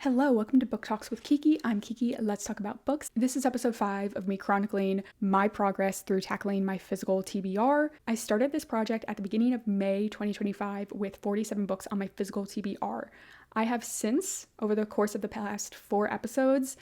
Hello, welcome to Book Talks with Kiki. I'm Kiki. Let's talk about books. This is episode 5 of me chronicling my progress through tackling my physical TBR. I started this project at the beginning of May 2025 with 47 books on my physical TBR. I have since, over the course of the past 4 episodes,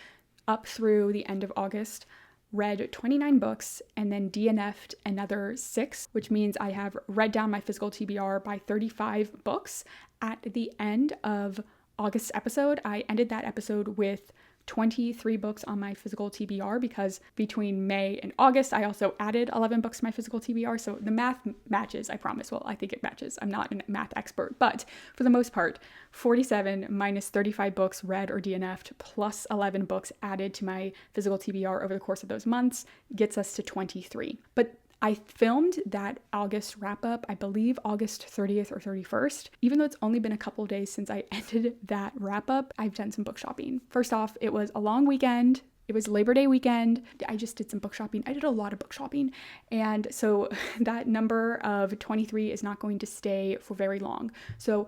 up through the end of August, read 29 books and then DNF'd another 6, which means I have read down my physical TBR by 35 books. At the end of August episode, I ended that episode with 23 books on my physical TBR because between May and August, I also added 11 books to my physical TBR. So the math matches, I promise. Well, I think it matches. I'm not a math expert, but for the most part, 47 minus 35 books read or DNF'd plus 11 books added to my physical TBR over the course of those months gets us to 23. But I filmed that August wrap up, I believe August 30th or 31st. Even though it's only been a couple of days since I ended that wrap up, I've done some book shopping. First off, it was a long weekend. It was Labor Day weekend. I just did some book shopping. I did a lot of book shopping. And so that number of 23 is not going to stay for very long. So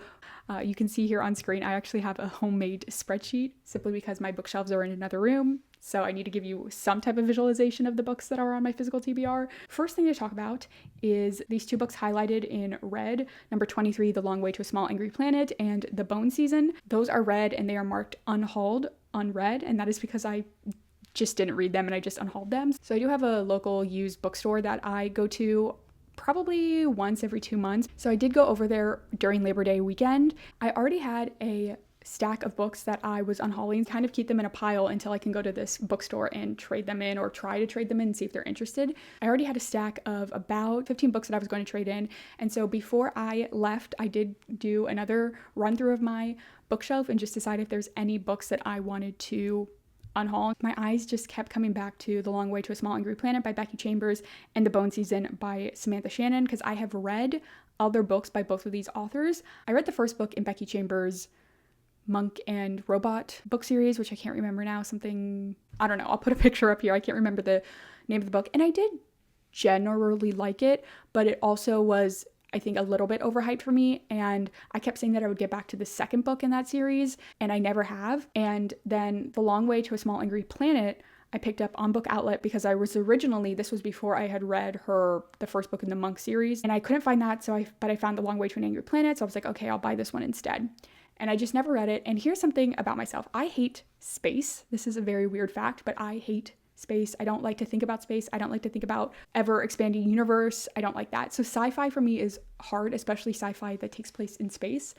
you can see here on screen, I actually have a homemade spreadsheet simply because my bookshelves are in another room. So I need to give you some type of visualization of the books that are on my physical TBR. First thing to talk about is these 2 books highlighted in red. Number 23, The Long Way to a Small Angry Planet, and The Bone Season. Those are red and they are marked unhauled, unread, and that is because I just didn't read them and I just unhauled them. So I do have a local used bookstore that I go to probably once every 2 months. So I did go over there during Labor Day weekend. I already had a stack of books that I was unhauling, kind of keep them in a pile until I can go to this bookstore and trade them in or try to trade them in and see if they're interested. I already had a stack of about 15 books that I was going to trade in. And so before I left, I did do another run through of my bookshelf and just decide if there's any books that I wanted to unhaul. My eyes just kept coming back to The Long Way to a Small Angry Planet by Becky Chambers and The Bone Season by Samantha Shannon because I have read other books by both of these authors. I read the first book in Becky Chambers' Monk and Robot book series, which I can't remember now, something, I don't know, I'll put a picture up here. I can't remember the name of the book. And I did generally like it, but it also was, I think, a little bit overhyped for me. And I kept saying that I would get back to the second book in that series, and I never have. And then The Long Way to a Small Angry Planet, I picked up on Book Outlet because I was originally, this was before I had read the first book in the Monk series, and I couldn't find that, but I found The Long Way to an Angry Planet, so I was like, okay, I'll buy this one instead. And I just never read it. And here's something about myself. I hate space. This is a very weird fact, but I hate space. I don't like to think about space. I don't like to think about ever expanding universe. I don't like that. So sci-fi for me is hard, especially sci-fi that takes place in space.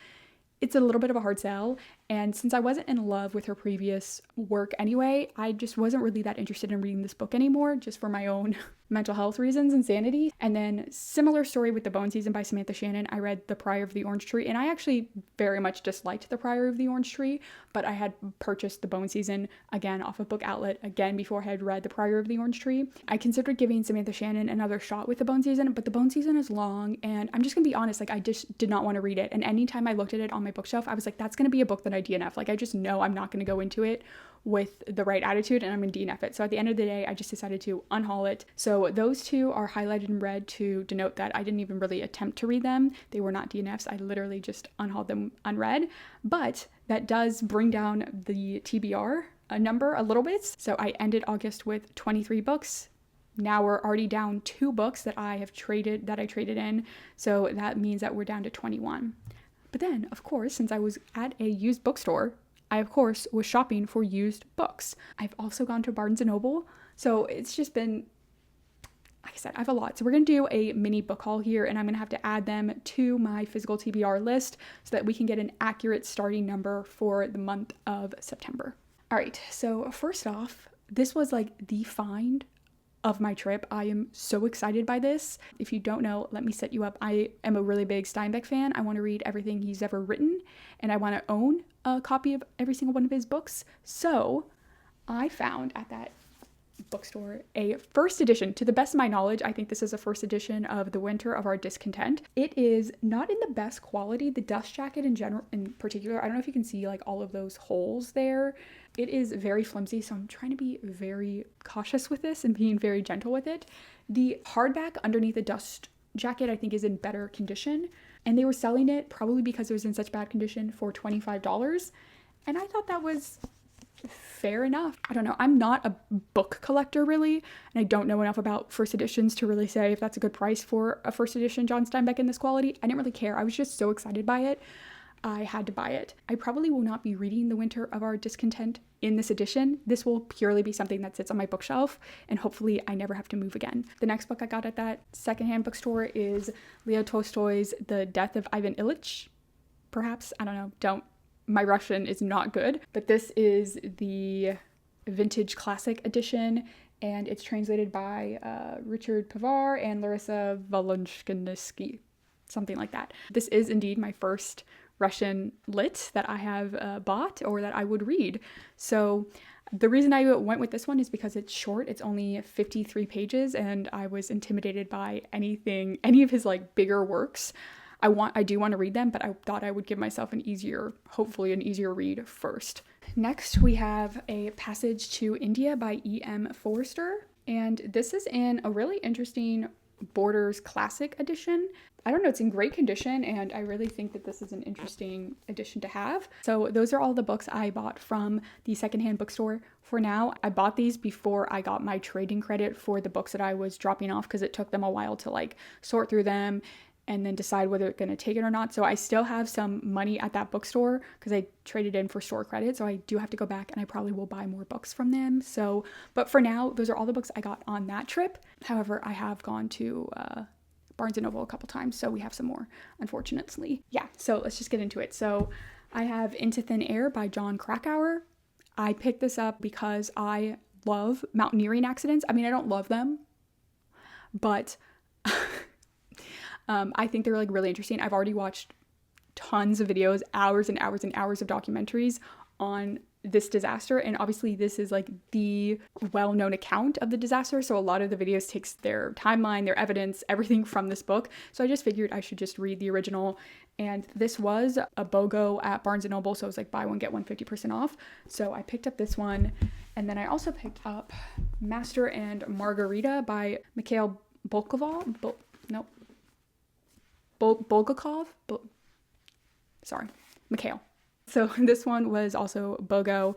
It's a little bit of a hard sell. And since I wasn't in love with her previous work anyway, I just wasn't really that interested in reading this book anymore, just for my own mental health reasons and sanity. And then similar story with The Bone Season by Samantha Shannon. I read The Prior of the Orange Tree, and I actually very much disliked The Prior of the Orange Tree, but I had purchased The Bone Season again off of Book Outlet again before I had read The Prior of the Orange Tree. I considered giving Samantha Shannon another shot with The Bone Season, but The Bone Season is long, and I'm just gonna be honest, like I just did not want to read it. And anytime I looked at it on my bookshelf, I was like, that's gonna be a book that I DNF. Like I just know I'm not gonna go into it with the right attitude and I'm gonna DNF it. So at the end of the day, I just decided to unhaul it. So those 2 are highlighted in red to denote that I didn't even really attempt to read them. They were not DNFs. I literally just unhauled them unread. But that does bring down the TBR number a little bit. So I ended August with 23 books. Now we're already down 2 books that I traded in. So that means that we're down to 21. But then, of course, since I was at a used bookstore, I, of course, was shopping for used books. I've also gone to Barnes & Noble. So it's just been, like I said, I have a lot. So we're going to do a mini book haul here, and I'm going to have to add them to my physical TBR list so that we can get an accurate starting number for the month of September. All right, so first off, this was like the find of my trip. I am so excited by this. If you don't know, let me set you up. I am a really big Steinbeck fan. I want to read everything he's ever written, and I want to own a copy of every single one of his books. So I found at that bookstore a first edition. To the best of my knowledge, I think this is a first edition of The Winter of Our Discontent. It is not in the best quality. The dust jacket in particular, I don't know if you can see like all of those holes there. It is very flimsy, so I'm trying to be very cautious with this and being very gentle with it. The hardback underneath the dust jacket I think is in better condition, and they were selling it, probably because it was in such bad condition, for $25. And I thought that was fair enough. I don't know. I'm not a book collector really, and I don't know enough about first editions to really say if that's a good price for a first edition John Steinbeck in this quality. I didn't really care. I was just so excited by it. I had to buy it. I probably will not be reading The Winter of Our Discontent in this edition. This will purely be something that sits on my bookshelf, and hopefully I never have to move again. The next book I got at that secondhand bookstore is Leo Tolstoy's The Death of Ivan Ilyich. Perhaps, I don't know, my Russian is not good, but this is the vintage classic edition, and it's translated by Richard Pivar and Larissa Volonsky, something like that. This is indeed my first Russian lit that I have bought or that I would read. So the reason I went with this one is because it's short. It's only 53 pages, and I was intimidated by any of his like bigger works. I do want to read them, but I thought I would give myself hopefully an easier read first. Next, we have A Passage to India by E.M. Forster. And this is in a really interesting Borders Classic edition. I don't know, it's in great condition, and I really think that this is an interesting edition to have. So those are all the books I bought from the secondhand bookstore for now. I bought these before I got my trading credit for the books that I was dropping off, because it took them a while to like sort through them and then decide whether they're going to take it or not. So I still have some money at that bookstore because I traded in for store credit. So I do have to go back, and I probably will buy more books from them. So, but for now, those are all the books I got on that trip. However, I have gone to Barnes & Noble a couple times, so we have some more, unfortunately. Yeah, so let's just get into it. So I have Into Thin Air by John Krakauer. I picked this up because I love mountaineering accidents. I mean, I don't love them, but I think they're like really interesting. I've already watched tons of videos, hours and hours and hours of documentaries on this disaster, and obviously this is like the well-known account of the disaster, so a lot of the videos takes their timeline, their evidence, everything from this book. So I just figured I should just read the original, and this was a BOGO at Barnes & Noble, so it was like buy one get one 50% off. So I picked up this one, and then I also picked up Master and Margarita by Mikhail Bulgakov. Mikhail. So this one was also BOGO.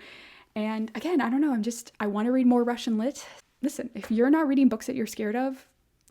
And again, I don't know, I want to read more Russian lit. Listen, if you're not reading books that you're scared of,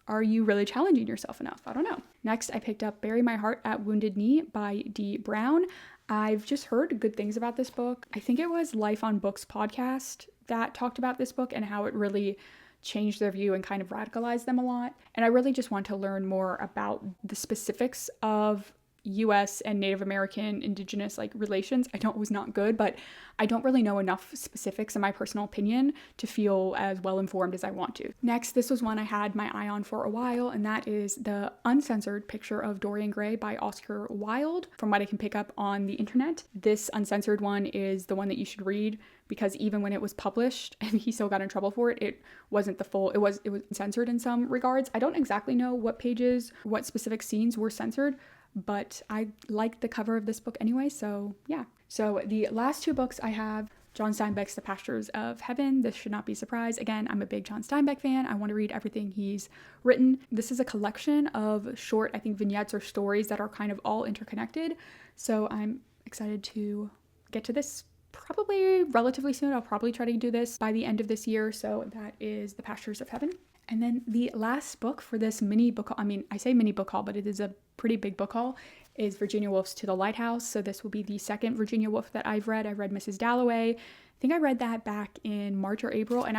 are you really challenging yourself enough? I don't know. Next, I picked up Bury My Heart at Wounded Knee by D. Brown. I've just heard good things about this book. I think it was Life on Books podcast that talked about this book and how it really changed their view and kind of radicalized them a lot. And I really just want to learn more about the specifics of US and Native American indigenous like relations. I know it was not good, but I don't really know enough specifics in my personal opinion to feel as well informed as I want to. Next, this was one I had my eye on for a while, and that is The Uncensored Picture of Dorian Gray by Oscar Wilde. From what I can pick up on the internet, this uncensored one is the one that you should read, because even when it was published and he still got in trouble for it, it wasn't the full, it was censored in some regards. I don't exactly know what pages, what specific scenes were censored, but I like the cover of this book anyway, so yeah. So the last two books I have, John Steinbeck's The Pastures of Heaven. This should not be a surprise. Again, I'm a big John Steinbeck fan. I want to read everything he's written. This is a collection of short, I think, vignettes or stories that are kind of all interconnected. So I'm excited to get to this probably relatively soon. I'll probably try to do this by the end of this year. So that is The Pastures of Heaven. And then the last book for this mini book haul, I mean, I say mini book haul, but it is a pretty big book haul, is Virginia Woolf's To the Lighthouse. So this will be the second Virginia Woolf that I've read. I read Mrs. Dalloway. I think I read that back in March or April, and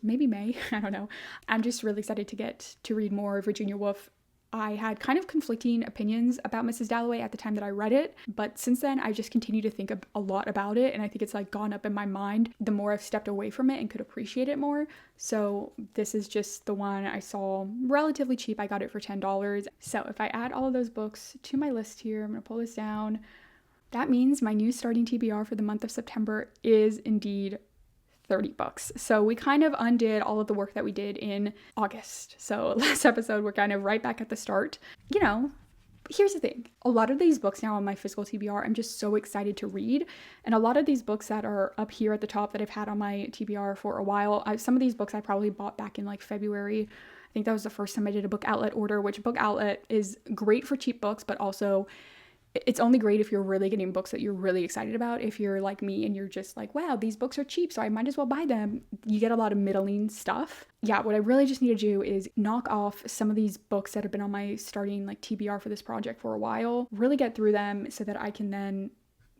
maybe May, I don't know. I'm just really excited to get to read more Virginia Woolf. I had kind of conflicting opinions about Mrs. Dalloway at the time that I read it, but since then I just continue to think a lot about it, and I think it's like gone up in my mind the more I've stepped away from it and could appreciate it more. So this is just the one I saw relatively cheap. I got it for $10. So if I add all of those books to my list here, I'm gonna pull this down. That means my new starting TBR for the month of September is indeed $30. So we kind of undid all of the work that we did in August. So last episode, we're kind of right back at the start. You know, here's the thing. A lot of these books now on my physical TBR, I'm just so excited to read. And a lot of these books that are up here at the top that I've had on my TBR for a while, some of these books I probably bought back in like February. I think that was the first time I did a book outlet order, which book outlet is great for cheap books, but also It's only great if you're really getting books that you're really excited about. If you're like me and you're just like, wow, these books are cheap, so I might as well buy them, you get a lot of middling stuff. Yeah, what I really just need to do is knock off some of these books that have been on my starting like TBR for this project for a while, really get through them so that I can then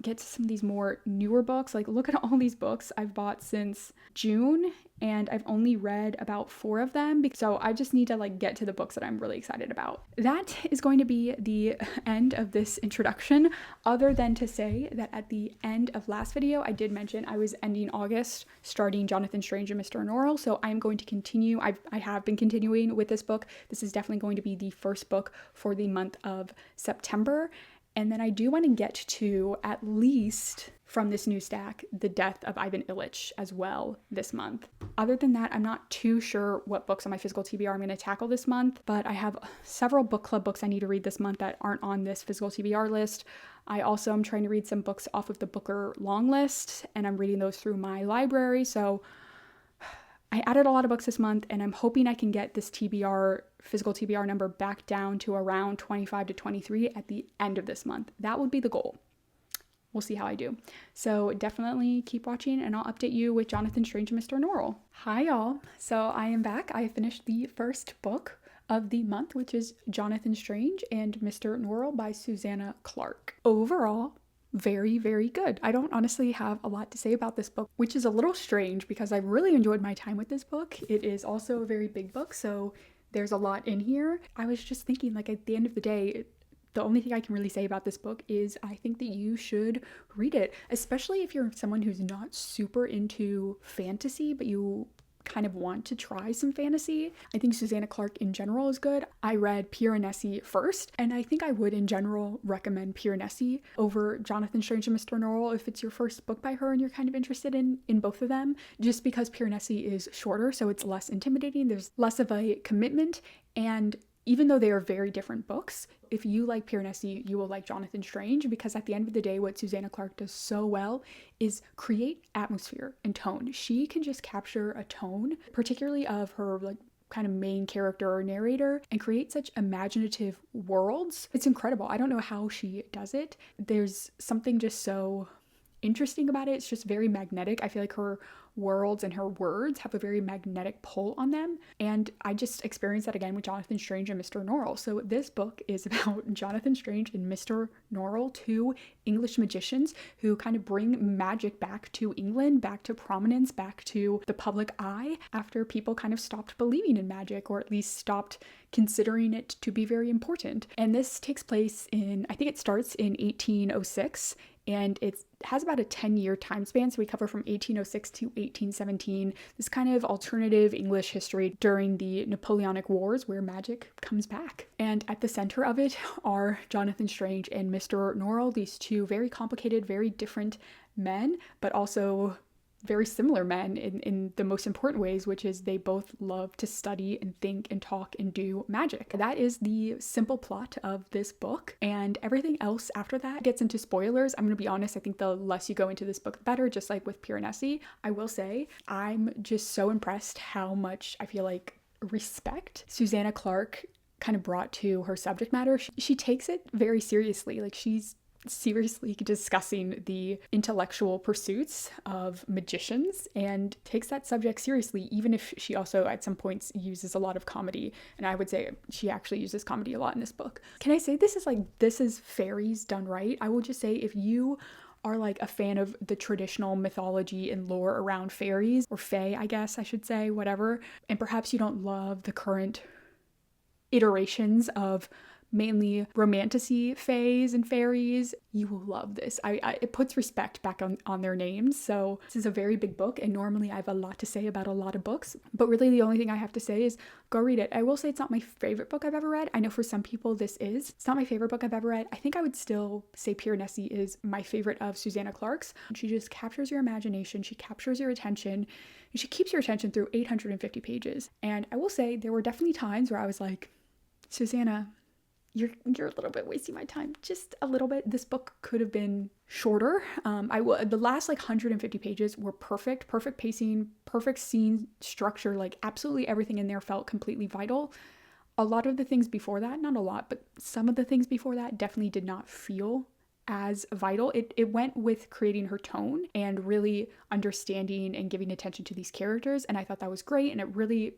get to some of these more newer books. Like, look at all these books I've bought since June, and I've only read about 4 of them. So I just need to like get to the books that I'm really excited about. That is going to be the end of this introduction, other than to say that at the end of last video, I did mention I was ending August, starting Jonathan Strange and Mr. Norrell. So I'm going to continue. I have been continuing with this book. This is definitely going to be the first book for the month of September. And then I do want to get to, at least from this new stack, The Death of Ivan Ilyich as well this month. Other than that, I'm not too sure what books on my physical TBR I'm going to tackle this month, but I have several book club books I need to read this month that aren't on this physical TBR list. I also am trying to read some books off of the Booker long list, and I'm reading those through my library. So I added a lot of books this month, and I'm hoping I can get this TBR, physical TBR number back down to around 25 to 23 at the end of this month. That would be the goal. We'll see how I do. So definitely keep watching, and I'll update you with Jonathan Strange and Mr. Norrell. Hi y'all. So I am back. I finished the first book of the month, which is Jonathan Strange and Mr. Norrell by Susanna Clarke. Overall, very, very good. I don't honestly have a lot to say about this book, which is a little strange because I really enjoyed my time with this book. It is also a very big book, so there's a lot in here. I was just thinking, like, at the end of the day, the only thing I can really say about this book is I think that you should read it, especially if you're someone who's not super into fantasy, but you kind of want to try some fantasy. I think Susanna Clarke in general is good. I read Piranesi first, and I think I would in general recommend Piranesi over Jonathan Strange and Mr. Norrell if it's your first book by her and you're kind of interested in both of them, just because Piranesi is shorter, so it's less intimidating. There's less of a commitment, and even though they are very different books, if you like Piranesi, you will like Jonathan Strange, because at the end of the day, what Susanna Clarke does so well is create atmosphere and tone. She can just capture a tone, particularly of her like kind of main character or narrator, and create such imaginative worlds. It's incredible. I don't know how she does it. There's something just so interesting about it. It's just very magnetic. I feel like her worlds and her words have a very magnetic pull on them, and I just experienced that again with Jonathan Strange and Mr. Norrell. So this book is about Jonathan Strange and Mr. Norrell, 2 English magicians who kind of bring magic back to England, back to prominence, back to the public eye after people kind of stopped believing in magic, or at least stopped considering it to be very important. And this takes place in, I think it starts in 1806, and it has about a 10-year time span. So we cover from 1806 to 1817, this kind of alternative English history during the Napoleonic Wars where magic comes back. And at the center of it are Jonathan Strange and Mr. Norrell, these 2 very complicated, very different men, but also very similar men in the most important ways, which is they both love to study and think and talk and do magic. That is the simple plot of this book, and everything else after that gets into spoilers. I'm gonna be honest, I think the less you go into this book, the better, just like with Piranesi. I will say, I'm just so impressed how much I feel like respect Susanna Clarke kind of brought to her subject matter. She takes it very seriously. Like, she's seriously discussing the intellectual pursuits of magicians and takes that subject seriously, even if she also at some points uses a lot of comedy. And I would say she actually uses comedy a lot in this book. Can I say this is fairies done right? I will just say, if you are like a fan of the traditional mythology and lore around fairies, or fae, I guess I should say, whatever, and perhaps you don't love the current iterations of mainly romantasy fays and fairies, you will love this. It puts respect back on their names. So this is a very big book, and normally I have a lot to say about a lot of books, but really the only thing I have to say is go read it. I will say it's not my favorite book I've ever read. I know for some people this is. It's not my favorite book I've ever read. I think I would still say Piranesi is my favorite of Susanna Clarke's. She just captures your imagination, she captures your attention, and she keeps your attention through 850 pages. And I will say there were definitely times where I was like, Susanna, you're a little bit wasting my time, just a little bit. This book could have been shorter. The last like 150 pages were perfect pacing, perfect scene structure, like absolutely everything in there felt completely vital. A lot of the things before that, not a lot, but some of the things before that definitely did not feel as vital. It went with creating her tone and really understanding and giving attention to these characters, and I thought that was great, and it really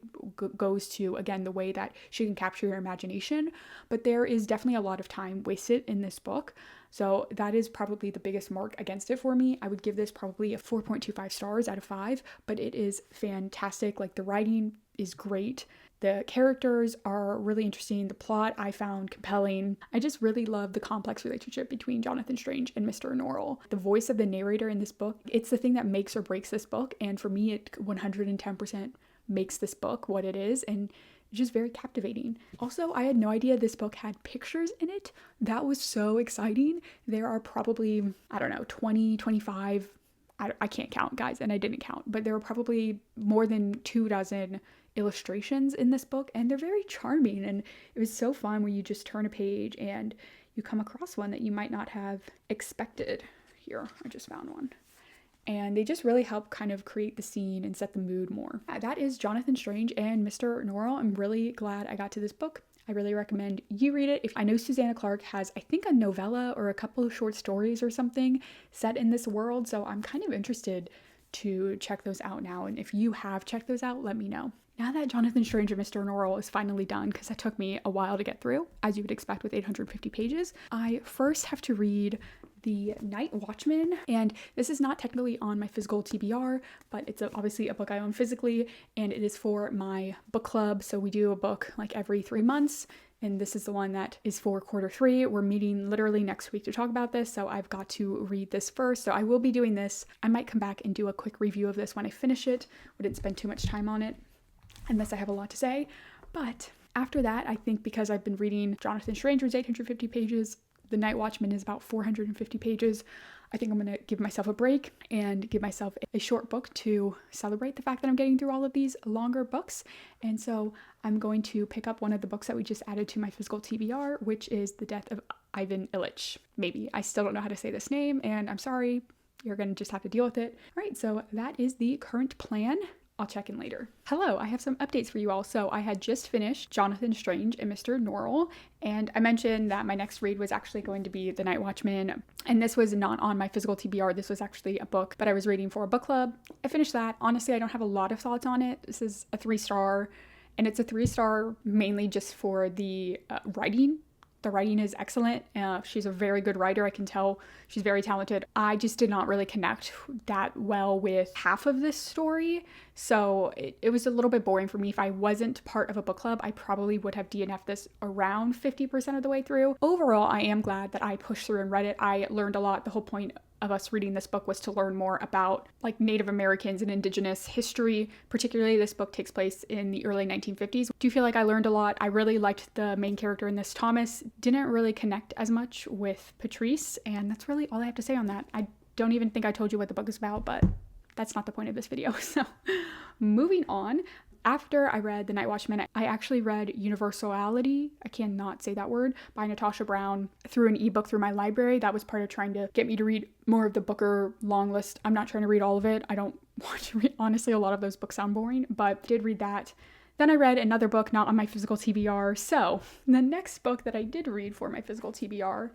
goes to, again, the way that she can capture your imagination. But there is definitely a lot of time wasted in this book, so that is probably the biggest mark against it for me. I would give this probably a 4.25 stars out of 5, but it is fantastic. Like, the writing is great. The characters are really interesting. The plot I found compelling. I just really love the complex relationship between Jonathan Strange and Mr. Norrell. The voice of the narrator in this book, it's the thing that makes or breaks this book. And for me, it 110% makes this book what it is. And it's just very captivating. Also, I had no idea this book had pictures in it. That was so exciting. There are probably, I don't know, 20, 25, I can't count, guys, and I didn't count, but there are probably more than 24 illustrations in this book, and they're very charming, and it was so fun when you just turn a page and you come across one that you might not have expected. Here, I just found one. And they just really help kind of create the scene and set the mood more. That is Jonathan Strange and Mr. Norrell. I'm really glad I got to this book. I really recommend you read it. I know Susanna Clarke has, I think, a novella or a couple of short stories or something set in this world, so I'm kind of interested to check those out now. And if you have checked those out, let me know. Now that Jonathan Strange and Mr. Norrell is finally done, because that took me a while to get through, as you would expect with 850 pages, I first have to read The Night Watchmen, and this is not technically on my physical TBR, but it's obviously a book I own physically, and it is for my book club. So we do a book like every 3 months, and this is the one that is for quarter 3. We're meeting literally next week to talk about this, so I've got to read this first. So I will be doing this. I might come back and do a quick review of this when I finish it. Wouldn't spend too much time on it, unless I have a lot to say. But after that, I think because I've been reading Jonathan Strange, was 850 pages, The Night Watchman is about 450 pages, I think I'm going to give myself a break and give myself a short book to celebrate the fact that I'm getting through all of these longer books. And so I'm going to pick up one of the books that we just added to my physical TBR, which is The Death of Ivan Ilyich. Maybe. I still don't know how to say this name, and I'm sorry. You're going to just have to deal with it. All right, so that is the current plan. I'll check in later. Hello, I have some updates for you all. So I had just finished Jonathan Strange and Mr. Norrell, and I mentioned that my next read was actually going to be The Night Watchman, and this was not on my physical TBR. This was actually a book, but I was reading for a book club. I finished that. Honestly, I don't have a lot of thoughts on it. This is a 3-star, and it's a 3-star mainly just for the writing. The writing is excellent. She's a very good writer. I can tell she's very talented. I just did not really connect that well with half of this story. So it was a little bit boring for me. If I wasn't part of a book club, I probably would have DNF'd this around 50% of the way through. Overall, I am glad that I pushed through and read it. I learned a lot. The whole point of us reading this book was to learn more about like Native Americans and Indigenous history. Particularly, this book takes place in the early 1950s. Do feel like I learned a lot. I really liked the main character in this, Thomas. Didn't really connect as much with Patrice, and that's really all I have to say on that. I don't even think I told you what the book is about, but that's not the point of this video. So moving on. After I read The Night Watchman, I actually read Universality, I cannot say that word, by Natasha Brown through an ebook through my library. That was part of trying to get me to read more of the Booker long list. I'm not trying to read all of it. I don't want to read, honestly, a lot of those books sound boring, but did read that. Then I read another book not on my physical TBR. So the next book that I did read for my physical TBR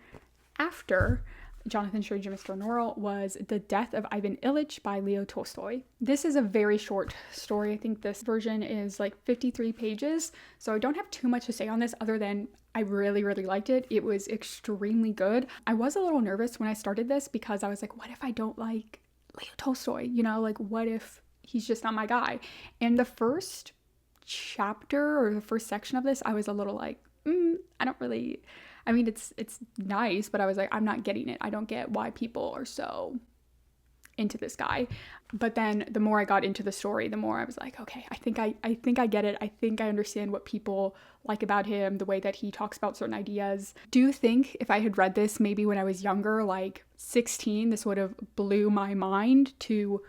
after Jonathan Strange and Mr. Norrell was The Death of Ivan Ilyich by Leo Tolstoy. This is a very short story. I think this version is like 53 pages, so I don't have too much to say on this other than I really, really liked it. It was extremely good. I was a little nervous when I started this because I was like, what if I don't like Leo Tolstoy? You know, like what if he's just not my guy? And the first chapter or the first section of this, I was a little like, I don't really... I mean, it's nice, but I was like, I'm not getting it. I don't get why people are so into this guy. But then the more I got into the story, the more I was like, okay, I think I get it. I think I understand what people like about him, the way that he talks about certain ideas. Do you think if I had read this maybe when I was younger, like 16, this would have blew my mind to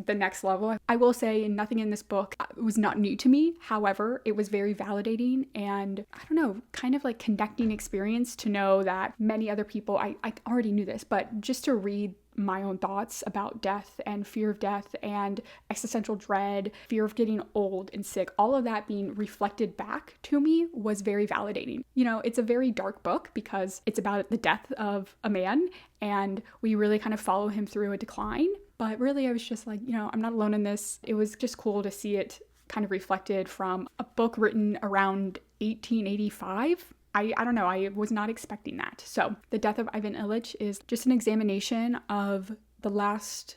the next level? I will say nothing in this book was not new to me. However, it was very validating and I don't know, kind of like connecting experience to know that many other people, I already knew this, but just to read my own thoughts about death and fear of death and existential dread, fear of getting old and sick, all of that being reflected back to me was very validating. You know, it's a very dark book because it's about the death of a man and we really kind of follow him through a decline. But really, I was just like, you know, I'm not alone in this. It was just cool to see it kind of reflected from a book written around 1885. I don't know, I was not expecting that. So The Death of Ivan Ilyich is just an examination of the last,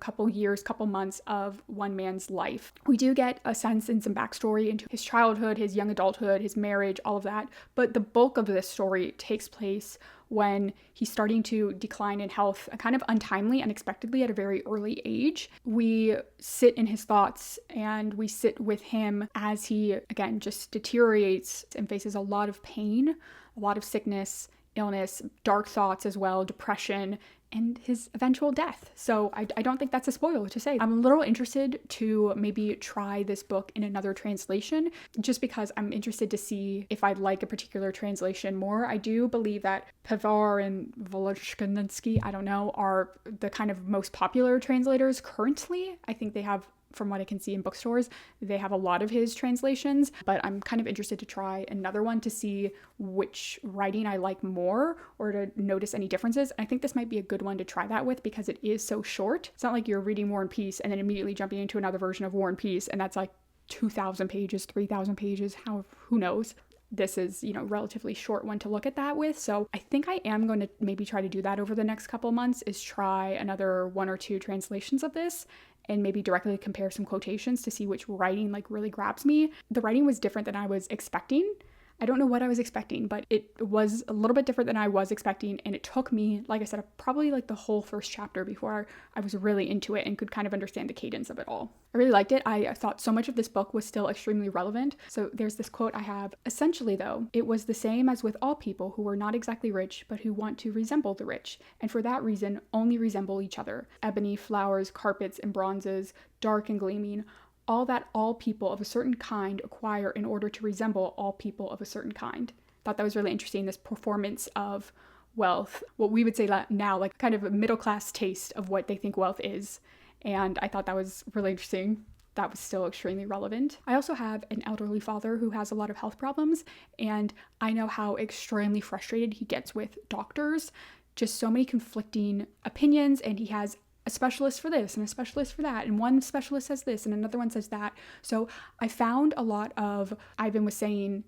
couple years, couple months of one man's life. We do get a sense and some backstory into his childhood, his young adulthood, his marriage, all of that. But the bulk of this story takes place when he's starting to decline in health, kind of untimely, unexpectedly at a very early age. We sit in his thoughts and we sit with him as he, again, just deteriorates and faces a lot of pain, a lot of sickness, illness, dark thoughts as well, depression, and his eventual death. So I don't think that's a spoiler to say. I'm a little interested to maybe try this book in another translation, just because I'm interested to see if I'd like a particular translation more. I do believe that Pivar and Voloshinsky, I don't know, are the kind of most popular translators currently. I think they have, from what I can see in bookstores, they have a lot of his translations, but I'm kind of interested to try another one to see which writing I like more or to notice any differences. I think this might be a good one to try that with because it is so short. It's not like you're reading War and Peace and then immediately jumping into another version of War and Peace and that's like 2,000 pages, 3,000 pages, who knows. This is, relatively short one to look at that with. So I think I am going to maybe try to do that over the next couple months, is try another one or two translations of this and maybe directly compare some quotations to see which writing really grabs me. The writing was different than I was expecting. I don't know what I was expecting, but it was a little bit different than I was expecting. And it took me, like I said, probably the whole first chapter before I was really into it and could kind of understand the cadence of it all. I really liked it. I thought so much of this book was still extremely relevant. So there's this quote I have. Essentially, though, it was the same as with all people who were not exactly rich, but who want to resemble the rich, and for that reason only resemble each other. Ebony, flowers, carpets, and bronzes, dark and gleaming, all that all people of a certain kind acquire in order to resemble all people of a certain kind. Thought that was really interesting, this performance of wealth, what we would say now, kind of a middle-class taste of what they think wealth is. And I thought that was really interesting. That was still extremely relevant. I also have an elderly father who has a lot of health problems, and I know how extremely frustrated he gets with doctors. Just so many conflicting opinions, and he has a specialist for this and a specialist for that, and one specialist says this and another one says that. So I found a lot of Ivan was saying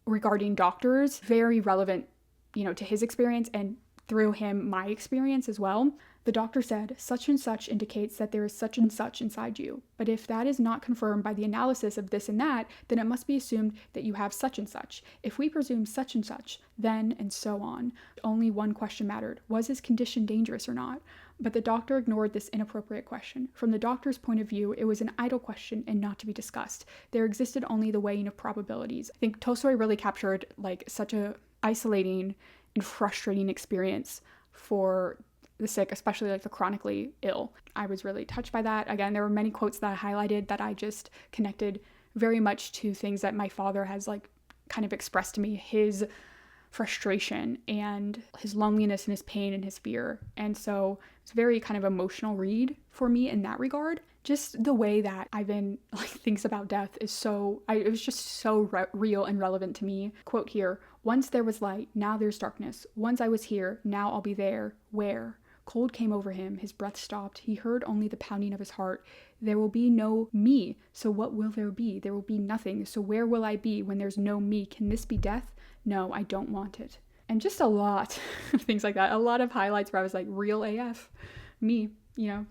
regarding doctors very relevant, to his experience, and through him my experience as well. The doctor said, such and such indicates that there is such and such inside you. But if that is not confirmed by the analysis of this and that, then it must be assumed that you have such and such. If we presume such and such, then and so on. Only one question mattered. Was his condition dangerous or not? But the doctor ignored this inappropriate question. From the doctor's point of view, it was an idle question and not to be discussed. There existed only the weighing of probabilities. I think Tolstoy really captured such a isolating and frustrating experience for the sick, especially the chronically ill. I was really touched by that. Again, there were many quotes that I highlighted that I just connected very much to things that my father has kind of expressed to me, his frustration and his loneliness and his pain and his fear. And so it's a very kind of emotional read for me in that regard. Just the way that Ivan thinks about death is it was just so real and relevant to me. Quote here, once there was light, now there's darkness. Once I was here, now I'll be there. Where? Cold came over him, his breath stopped, he heard only the pounding of his heart. There will be no me, so what will there be? There will be nothing, so where will I be when there's no me? Can this be death? No, I don't want it. And just a lot of things like that. A lot of highlights where I was like, real AF, me,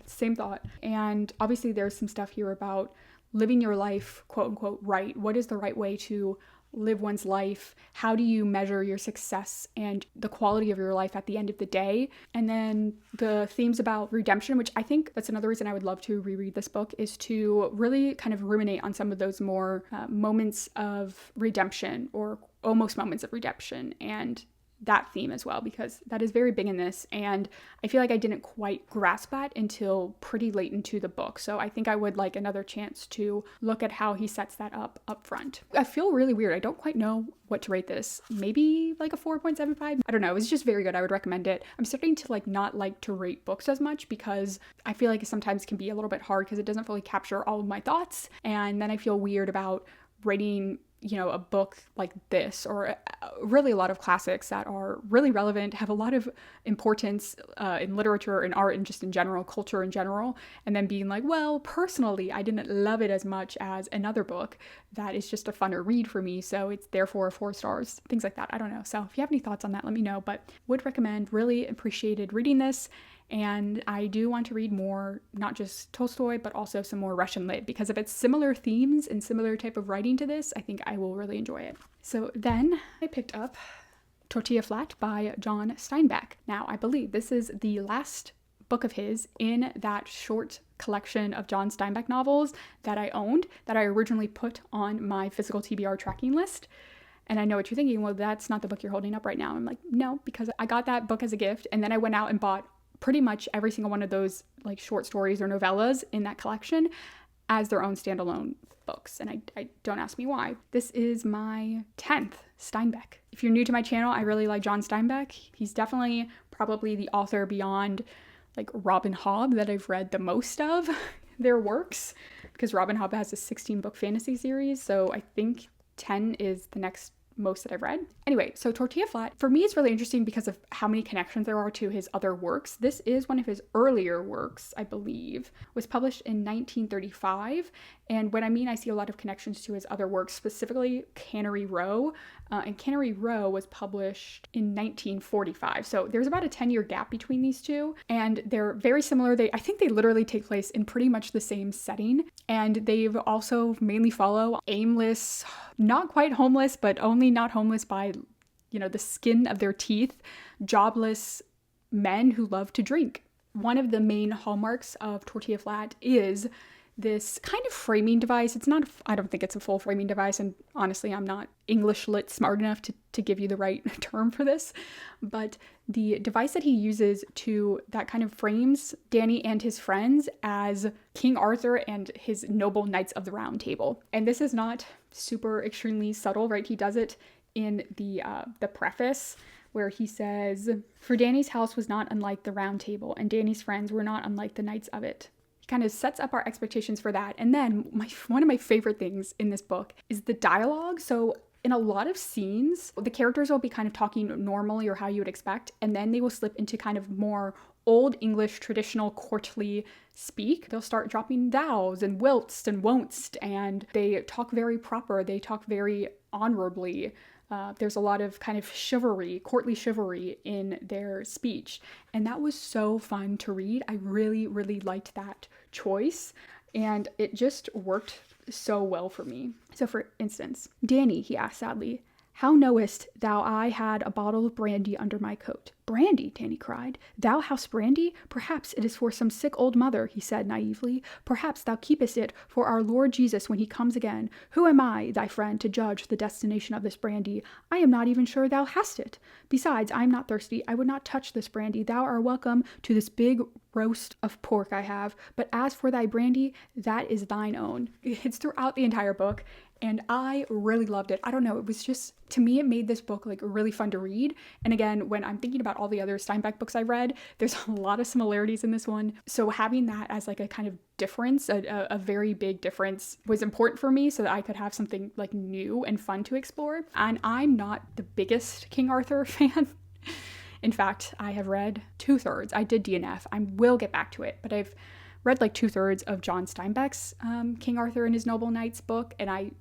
same thought. And obviously there's some stuff here about living your life, quote unquote, right. What is the right way to live one's life? How do you measure your success and the quality of your life at the end of the day? And then the themes about redemption, which I think that's another reason I would love to reread this book, is to really kind of ruminate on some of those more moments of redemption, or almost moments of redemption, and that theme as well, because that is very big in this, and I feel like I didn't quite grasp that until pretty late into the book. So I think I would like another chance to look at how he sets that up front. I feel really weird. I don't quite know what to rate this. Maybe like a 4.75. I don't know. It was just very good. I would recommend it. I'm starting to like not like to rate books as much because I feel like it sometimes can be a little bit hard because it doesn't fully capture all of my thoughts, and then I feel weird about rating, you know, a book like this, or really a lot of classics that are really relevant, have a lot of importance in literature and art and just in general, culture in general, and then being like, well, personally, I didn't love it as much as another book that is just a funner read for me, so it's therefore 4 stars, things like that. I don't know. So if you have any thoughts on that, let me know, but would recommend, really appreciated reading this. And I do want to read more, not just Tolstoy, but also some more Russian lit, because if it's similar themes and similar type of writing to this, I think I will really enjoy it. So then I picked up Tortilla Flat by John Steinbeck. Now, I believe this is the last book of his in that short collection of John Steinbeck novels that I owned, that I originally put on my physical TBR tracking list. And I know what you're thinking, well, that's not the book you're holding up right now. I'm like, no, because I got that book as a gift, and then I went out and bought pretty much every single one of those like short stories or novellas in that collection as their own standalone books. And I don't ask me why. This is my 10th Steinbeck. If you're new to my channel, I really like John Steinbeck. He's definitely probably the author beyond like Robin Hobb that I've read the most of their works, because Robin Hobb has a 16-book fantasy series. So I think 10 is the next most that I've read. Anyway, so Tortilla Flat, for me, it's really interesting because of how many connections there are to his other works. This is one of his earlier works, I believe, was published in 1935. And when I mean I see a lot of connections to his other works, specifically Cannery Row, and Cannery Row was published in 1945. So there's about a 10-year gap between these two, and they're very similar. I think they literally take place in pretty much the same setting, and they've also mainly follow aimless, not quite homeless, but only not homeless by, you know, the skin of their teeth, jobless men who love to drink. One of the main hallmarks of Tortilla Flat is this kind of framing device. It's not, I don't think it's a full framing device, and honestly, I'm not English lit smart enough to give you the right term for this, but the device that he uses that kind of frames Danny and his friends as King Arthur and his noble knights of the Round Table. And this is not super extremely subtle, right? He does it in the preface, where he says, "For Danny's house was not unlike the Round Table, and Danny's friends were not unlike the knights of it." Kind of sets up our expectations for that. And then one of my favorite things in this book is the dialogue. So in a lot of scenes, the characters will be kind of talking normally or how you would expect, and then they will slip into kind of more Old English traditional courtly speak. They'll start dropping thous and wiltst and won'tst, and they talk very proper. They talk very honorably. There's a lot of kind of chivalry, courtly chivalry in their speech. And that was so fun to read. I really, really liked that choice. And it just worked so well for me. So for instance, "Danny," he asked sadly, "how knowest thou I had a bottle of brandy under my coat?" "Brandy," Danny cried. "Thou hast brandy? Perhaps it is for some sick old mother," he said naively. "Perhaps thou keepest it for our Lord Jesus when he comes again. Who am I, thy friend, to judge the destination of this brandy? I am not even sure thou hast it. Besides, I am not thirsty. I would not touch this brandy. Thou art welcome to this big roast of pork I have. But as for thy brandy, that is thine own." It's throughout the entire book, and I really loved it. I don't know, it was just, to me, it made this book like really fun to read. And again, when I'm thinking about all the other Steinbeck books I read, there's a lot of similarities in this one. So having that as like a kind of difference, a very big difference, was important for me so that I could have something like new and fun to explore. And I'm not the biggest King Arthur fan. In fact, I have read 2/3. I did DNF. I will get back to it, but I've read like 2/3 of John Steinbeck's King Arthur and His Noble Knights book, and I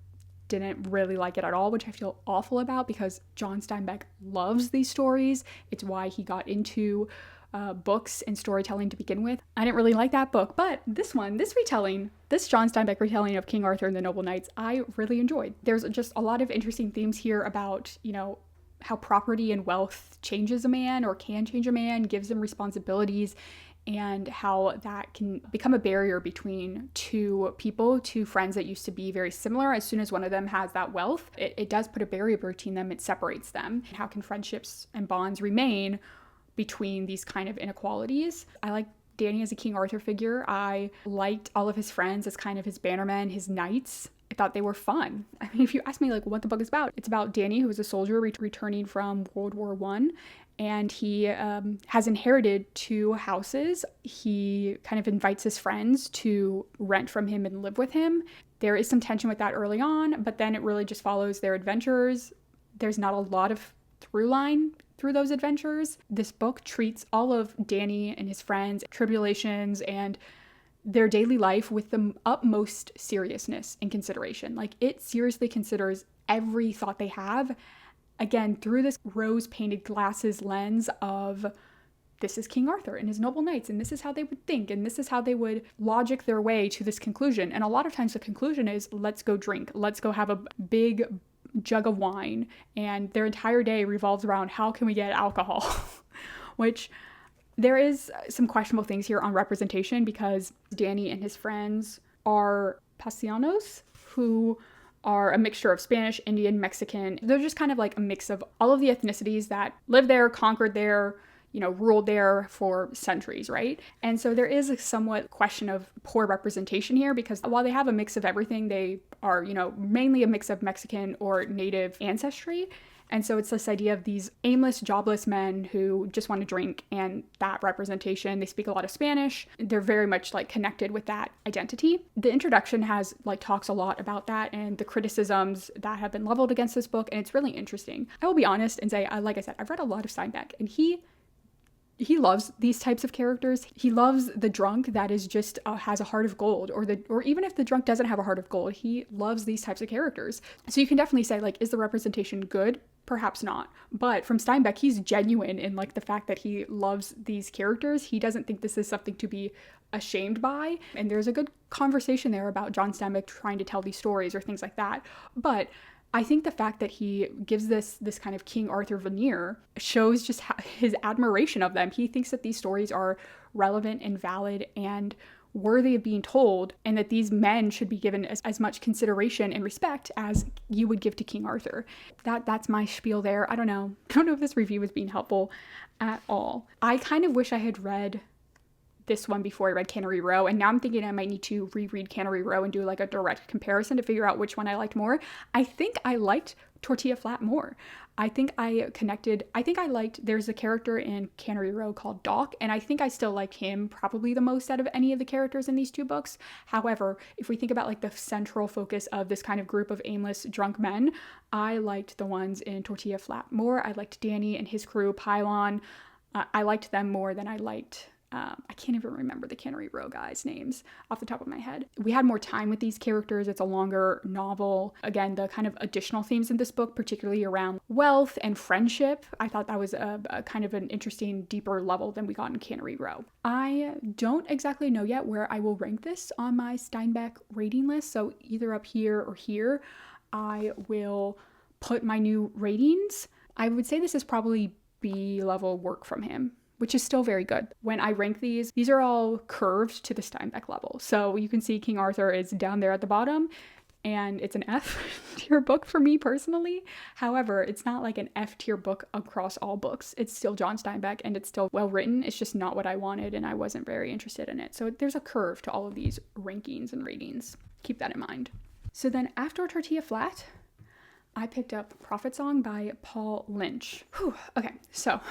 didn't really like it at all, which I feel awful about because John Steinbeck loves these stories. It's why he got into books and storytelling to begin with. I didn't really like that book, but this retelling, this John Steinbeck retelling of King Arthur and the Noble Knights, I really enjoyed. There's just a lot of interesting themes here about, you know, how property and wealth changes a man or can change a man, gives him responsibilities, and how that can become a barrier between two people, two friends that used to be very similar. As soon as one of them has that wealth, it does put a barrier between them. It separates them. How can friendships and bonds remain between these kind of inequalities? I like Danny as a King Arthur figure. I liked all of his friends as kind of his bannermen, his knights. I thought they were fun. I mean, if you ask me like what the book is about, it's about Danny, who is a soldier returning from World War I, and he has inherited two houses. He kind of invites his friends to rent from him and live with him. There is some tension with that early on, but then it really just follows their adventures. There's not a lot of through line through those adventures. This book treats all of Danny and his friends' tribulations and their daily life with the utmost seriousness and consideration. Like, it seriously considers every thought they have, again, through this rose-painted glasses lens of this is King Arthur and his noble knights, and this is how they would think, and this is how they would logic their way to this conclusion. And a lot of times the conclusion is, let's go drink, let's go have a big jug of wine, and their entire day revolves around how can we get alcohol, which there is some questionable things here on representation, because Danny and his friends are Paseanos, who are a mixture of Spanish, Indian, Mexican. They're just kind of like a mix of all of the ethnicities that lived there, conquered there, ruled there for centuries, right? And so there is a somewhat question of poor representation here, because while they have a mix of everything, they are, mainly a mix of Mexican or native ancestry. And so it's this idea of these aimless, jobless men who just want to drink, and that representation. They speak a lot of Spanish. They're very much like connected with that identity. The introduction talks a lot about that and the criticisms that have been leveled against this book, and it's really interesting. I will be honest and say, like I said, I've read a lot of Steinbeck, and he loves these types of characters. He loves the drunk that is just has a heart of gold, or even if the drunk doesn't have a heart of gold, he loves these types of characters. So you can definitely say, like, is the representation good? Perhaps not. But from Steinbeck, he's genuine in like the fact that he loves these characters. He doesn't think this is something to be ashamed by. And there's a good conversation there about John Steinbeck trying to tell these stories or things like that. But I think the fact that he gives this kind of King Arthur veneer shows just his admiration of them. He thinks that these stories are relevant and valid and worthy of being told, and that these men should be given as much consideration and respect as you would give to King Arthur. That's my spiel there. I don't know if this review was being helpful at all. I kind of wish I had read this one before I read Cannery Row, and now I'm thinking I might need to reread Cannery Row and do like a direct comparison to figure out which one I liked more. I think I liked Tortilla Flat more. I think I liked, there's a character in Cannery Row called Doc, and I think I still like him probably the most out of any of the characters in these two books. However, if we think about like the central focus of this kind of group of aimless drunk men, I liked the ones in Tortilla Flat more. I liked Danny and his crew, Pylon. I liked them more than I liked I can't even remember the Cannery Row guys' names off the top of my head. We had more time with these characters. It's a longer novel. Again, the kind of additional themes in this book, particularly around wealth and friendship, I thought that was a kind of an interesting, deeper level than we got in Cannery Row. I don't exactly know yet where I will rank this on my Steinbeck rating list, so either up here or here, I will put my new ratings. I would say this is probably B-level work from him, which is still very good. When I rank these are all curved to the Steinbeck level. So you can see King Arthur is down there at the bottom, and it's an F tier book for me personally. However, it's not like an F tier book across all books. It's still John Steinbeck, and it's still well written. It's just not what I wanted, and I wasn't very interested in it. So there's a curve to all of these rankings and ratings. Keep that in mind. So then after Tortilla Flat, I picked up Prophet Song by Paul Lynch. Okay, so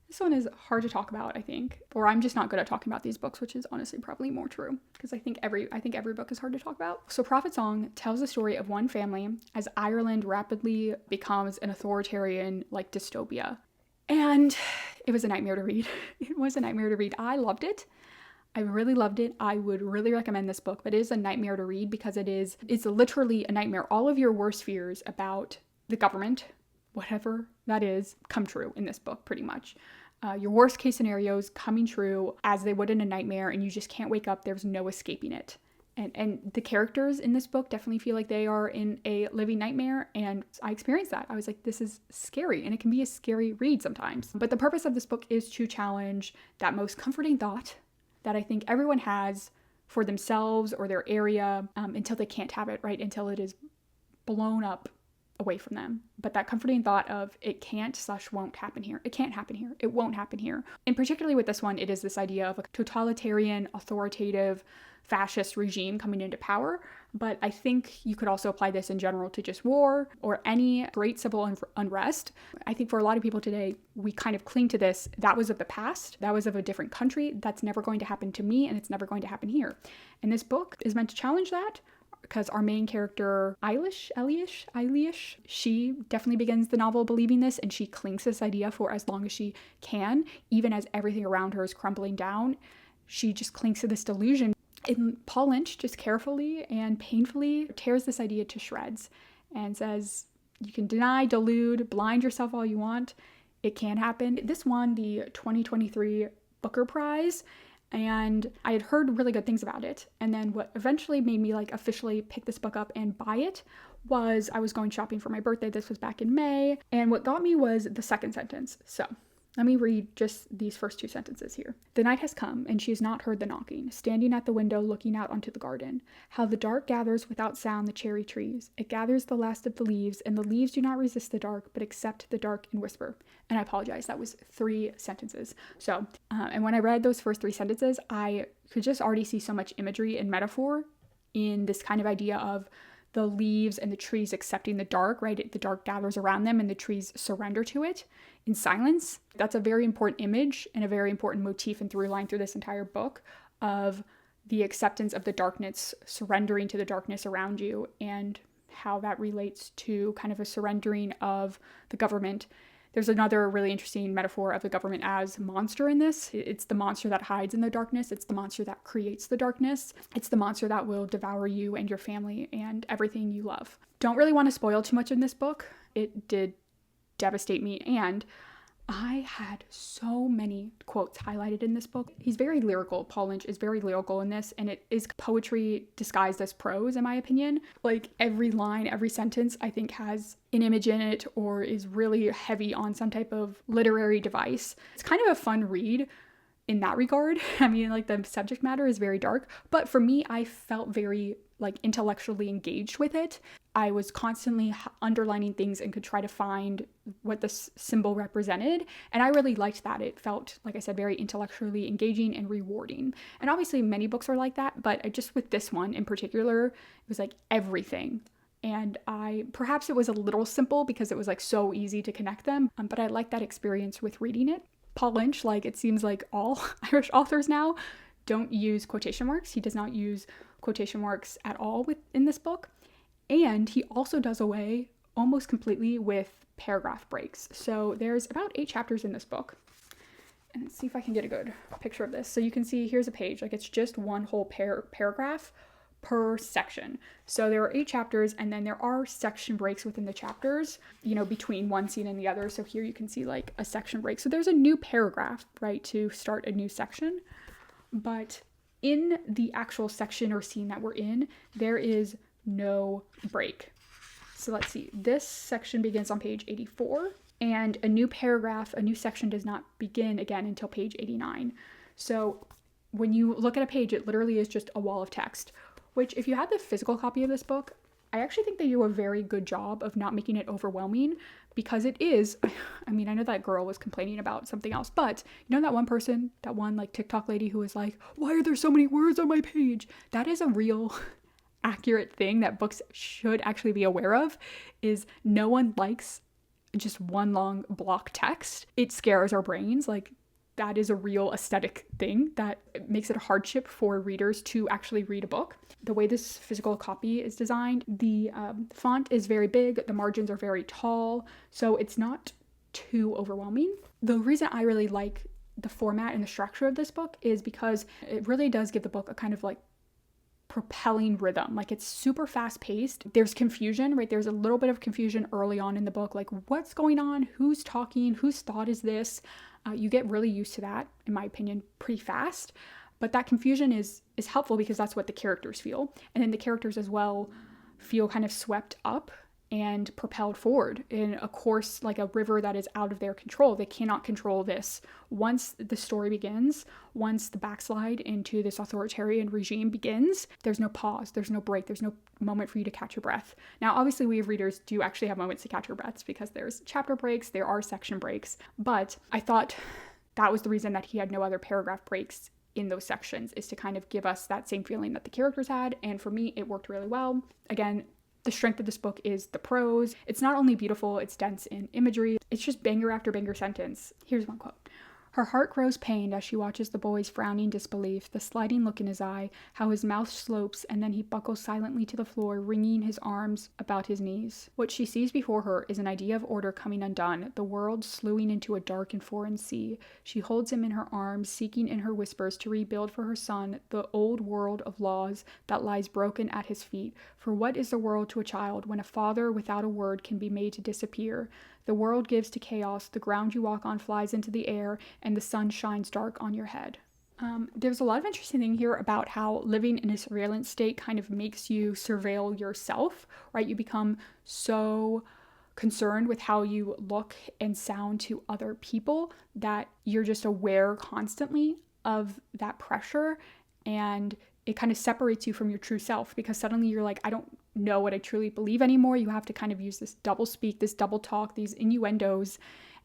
this one is hard to talk about, I think, or I'm just not good at talking about these books, which is honestly probably more true, because I think every book is hard to talk about. So Prophet Song tells the story of one family as Ireland rapidly becomes an authoritarian like dystopia. And it was a nightmare to read. It was a nightmare to read. I loved it. I really loved it. I would really recommend this book, but it is a nightmare to read because it's literally a nightmare. All of your worst fears about the government, whatever that is, come true in this book pretty much. Your worst case scenarios coming true as they would in a nightmare, and you just can't wake up. There's no escaping it. And the characters in this book definitely feel like they are in a living nightmare, and I experienced that. I was like, this is scary, and it can be a scary read sometimes. But the purpose of this book is to challenge that most comforting thought that I think everyone has for themselves or their area until they can't have it, right? Until it is blown up away from them. But that comforting thought of it can't/won't happen here. It can't happen here. It won't happen here. And particularly with this one, it is this idea of a totalitarian, authoritative, fascist regime coming into power. But I think you could also apply this in general to just war or any great civil unrest. I think for a lot of people today, we kind of cling to this. That was of the past. That was of a different country. That's never going to happen to me, and it's never going to happen here. And this book is meant to challenge that, because our main character, ilyich, she definitely begins the novel believing this, and she clings to this idea for as long as she can, even as everything around her is crumbling down. She just clings to this delusion. And Paul Lynch just carefully and painfully tears this idea to shreds and says, you can deny, delude, blind yourself all you want. It can happen. This won the 2023 Booker Prize, and I had heard really good things about it. And then what eventually made me officially pick this book up and buy it was I was going shopping for my birthday. This was back in May. And what got me was the second sentence. So let me read just these first two sentences here. The night has come, and she has not heard the knocking, standing at the window looking out onto the garden. How the dark gathers without sound the cherry trees. It gathers the last of the leaves, and the leaves do not resist the dark, but accept the dark and whisper. And I apologize, that was 3 sentences. So, and when I read those first 3 sentences, I could just already see so much imagery and metaphor in this kind of idea of the leaves and the trees accepting the dark, right? The dark gathers around them and the trees surrender to it in silence. That's a very important image and a very important motif and through line through this entire book of the acceptance of the darkness, surrendering to the darkness around you, and how that relates to kind of a surrendering of the government. There's another really interesting metaphor of the government as monster in this. It's the monster that hides in the darkness. It's the monster that creates the darkness. It's the monster that will devour you and your family and everything you love. Don't really want to spoil too much in this book. It did devastate me, and I had so many quotes highlighted in this book. He's very lyrical. Paul Lynch is very lyrical in this, and it is poetry disguised as prose, in my opinion. Every line, every sentence, I think has an image in it or is really heavy on some type of literary device. It's kind of a fun read in that regard. I mean, the subject matter is very dark, but for me, I felt very intellectually engaged with it. I was constantly underlining things and could try to find what this symbol represented. And I really liked that. It felt, like I said, very intellectually engaging and rewarding. And obviously many books are like that, but just with this one in particular, it was everything. And perhaps it was a little simple because it was so easy to connect them. But I liked that experience with reading it. Paul Lynch, it seems like all Irish authors now, don't use quotation marks. He does not use quotation marks at all in this book. And he also does away almost completely with paragraph breaks. So there's about 8 chapters in this book. And let's see if I can get a good picture of this. So you can see here's a page, it's just one whole paragraph per section. So there are 8 chapters, and then there are section breaks within the chapters, between one scene and the other. So here you can see a section break. So there's a new paragraph, right, to start a new section. But in the actual section or scene that we're in, there is no break. So let's see. This section begins on page 84, and a new paragraph, a new section does not begin again until page 89. So when you look at a page, it literally is just a wall of text, which if you had the physical copy of this book, I actually think they do a very good job of not making it overwhelming, because it is, I mean, I know that girl was complaining about something else, but that one person, that one TikTok lady who was like, why are there so many words on my page? That is a real accurate thing that books should actually be aware of, is no one likes just one long block text. It scares our brains. That is a real aesthetic thing that makes it a hardship for readers to actually read a book. The way this physical copy is designed, the font is very big, the margins are very tall, so it's not too overwhelming. The reason I really like the format and the structure of this book is because it really does give the book a kind of propelling rhythm. It's super fast paced. There's confusion, right? There's a little bit of confusion early on in the book, what's going on? Who's talking? Whose thought is this? You get really used to that, in my opinion, pretty fast. But that confusion is helpful because that's what the characters feel. And then the characters as well feel kind of swept up and propelled forward in a course like a river that is out of their control. They cannot control this. Once the story begins, once the backslide into this authoritarian regime begins, there's no pause, there's no break, there's no moment for you to catch your breath. Now, obviously, we readers do actually have moments to catch our breaths because there's chapter breaks, there are section breaks, but I thought that was the reason that he had no other paragraph breaks in those sections, is to kind of give us that same feeling that the characters had, and for me, it worked really well. Again, the strength of this book is the prose. It's not only beautiful, it's dense in imagery. It's just banger after banger sentence. Here's one quote. Her heart grows pained as she watches the boy's frowning disbelief, the sliding look in his eye, how his mouth slopes, and then he buckles silently to the floor, wringing his arms about his knees. What she sees before her is an idea of order coming undone, the world slewing into a dark and foreign sea. She holds him in her arms, seeking in her whispers to rebuild for her son the old world of laws that lies broken at his feet. For what is the world to a child when a father without a word can be made to disappear? The world gives to chaos, the ground you walk on flies into the air, and the sun shines dark on your head. There's a lot of interesting thing here about how living in a surveillance state kind of makes you surveil yourself, right? You become so concerned with how you look and sound to other people that you're just aware constantly of that pressure, and it kind of separates you from your true self because suddenly you're like, I don't know what I truly believe anymore. You have to kind of use this double speak, this double talk, these innuendos,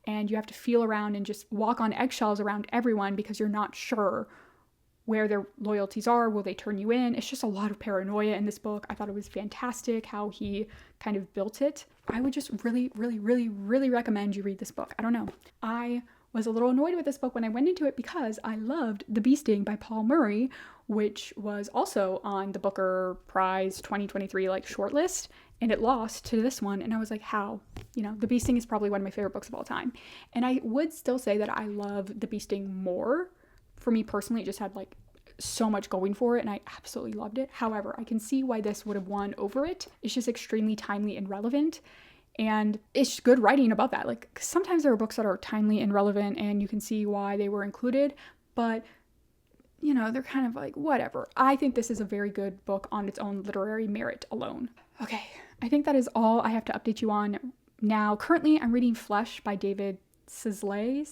and you have to feel around and just walk on eggshells around everyone because you're not sure where their loyalties are. Will they turn you in? It's just a lot of paranoia in this book. I thought it was fantastic how he kind of built it. I would just really, really, really, really recommend you read this book. I don't know. I was a little annoyed with this book when I went into it because I loved The Bee Sting by Paul Murray, which was also on the Booker Prize 2023 shortlist, and it lost to this one, and I was like, how? The Bee Sting is probably one of my favorite books of all time, and I would still say that I love The Bee Sting more. For me personally, it just had so much going for it, and I absolutely loved it. However, I can see why this would have won over it. It's just extremely timely and relevant. And it's good writing about that. Sometimes there are books that are timely and relevant and you can see why they were included, but they're kind of whatever. I think this is a very good book on its own literary merit alone. Okay, I think that is all I have to update you on now. Currently, I'm reading Flesh by David Szalay,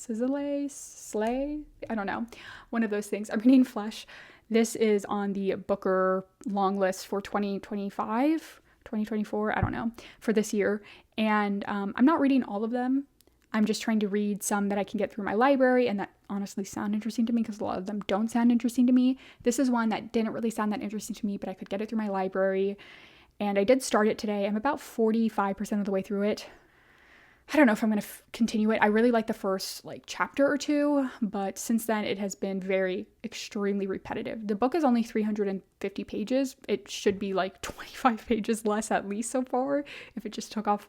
I don't know, one of those things. I'm reading Flesh. This is on the Booker long list for 2024, I don't know, for this year. And I'm not reading all of them. I'm just trying to read some that I can get through my library and that honestly sound interesting to me because a lot of them don't sound interesting to me. This is one that didn't really sound that interesting to me, but I could get it through my library. And I did start it today. I'm about 45% of the way through it. I don't know if I'm going to continue it. I really like the first chapter or two, but since then it has been extremely repetitive. The book is only 350 pages. It should be 25 pages less at least so far if it just took off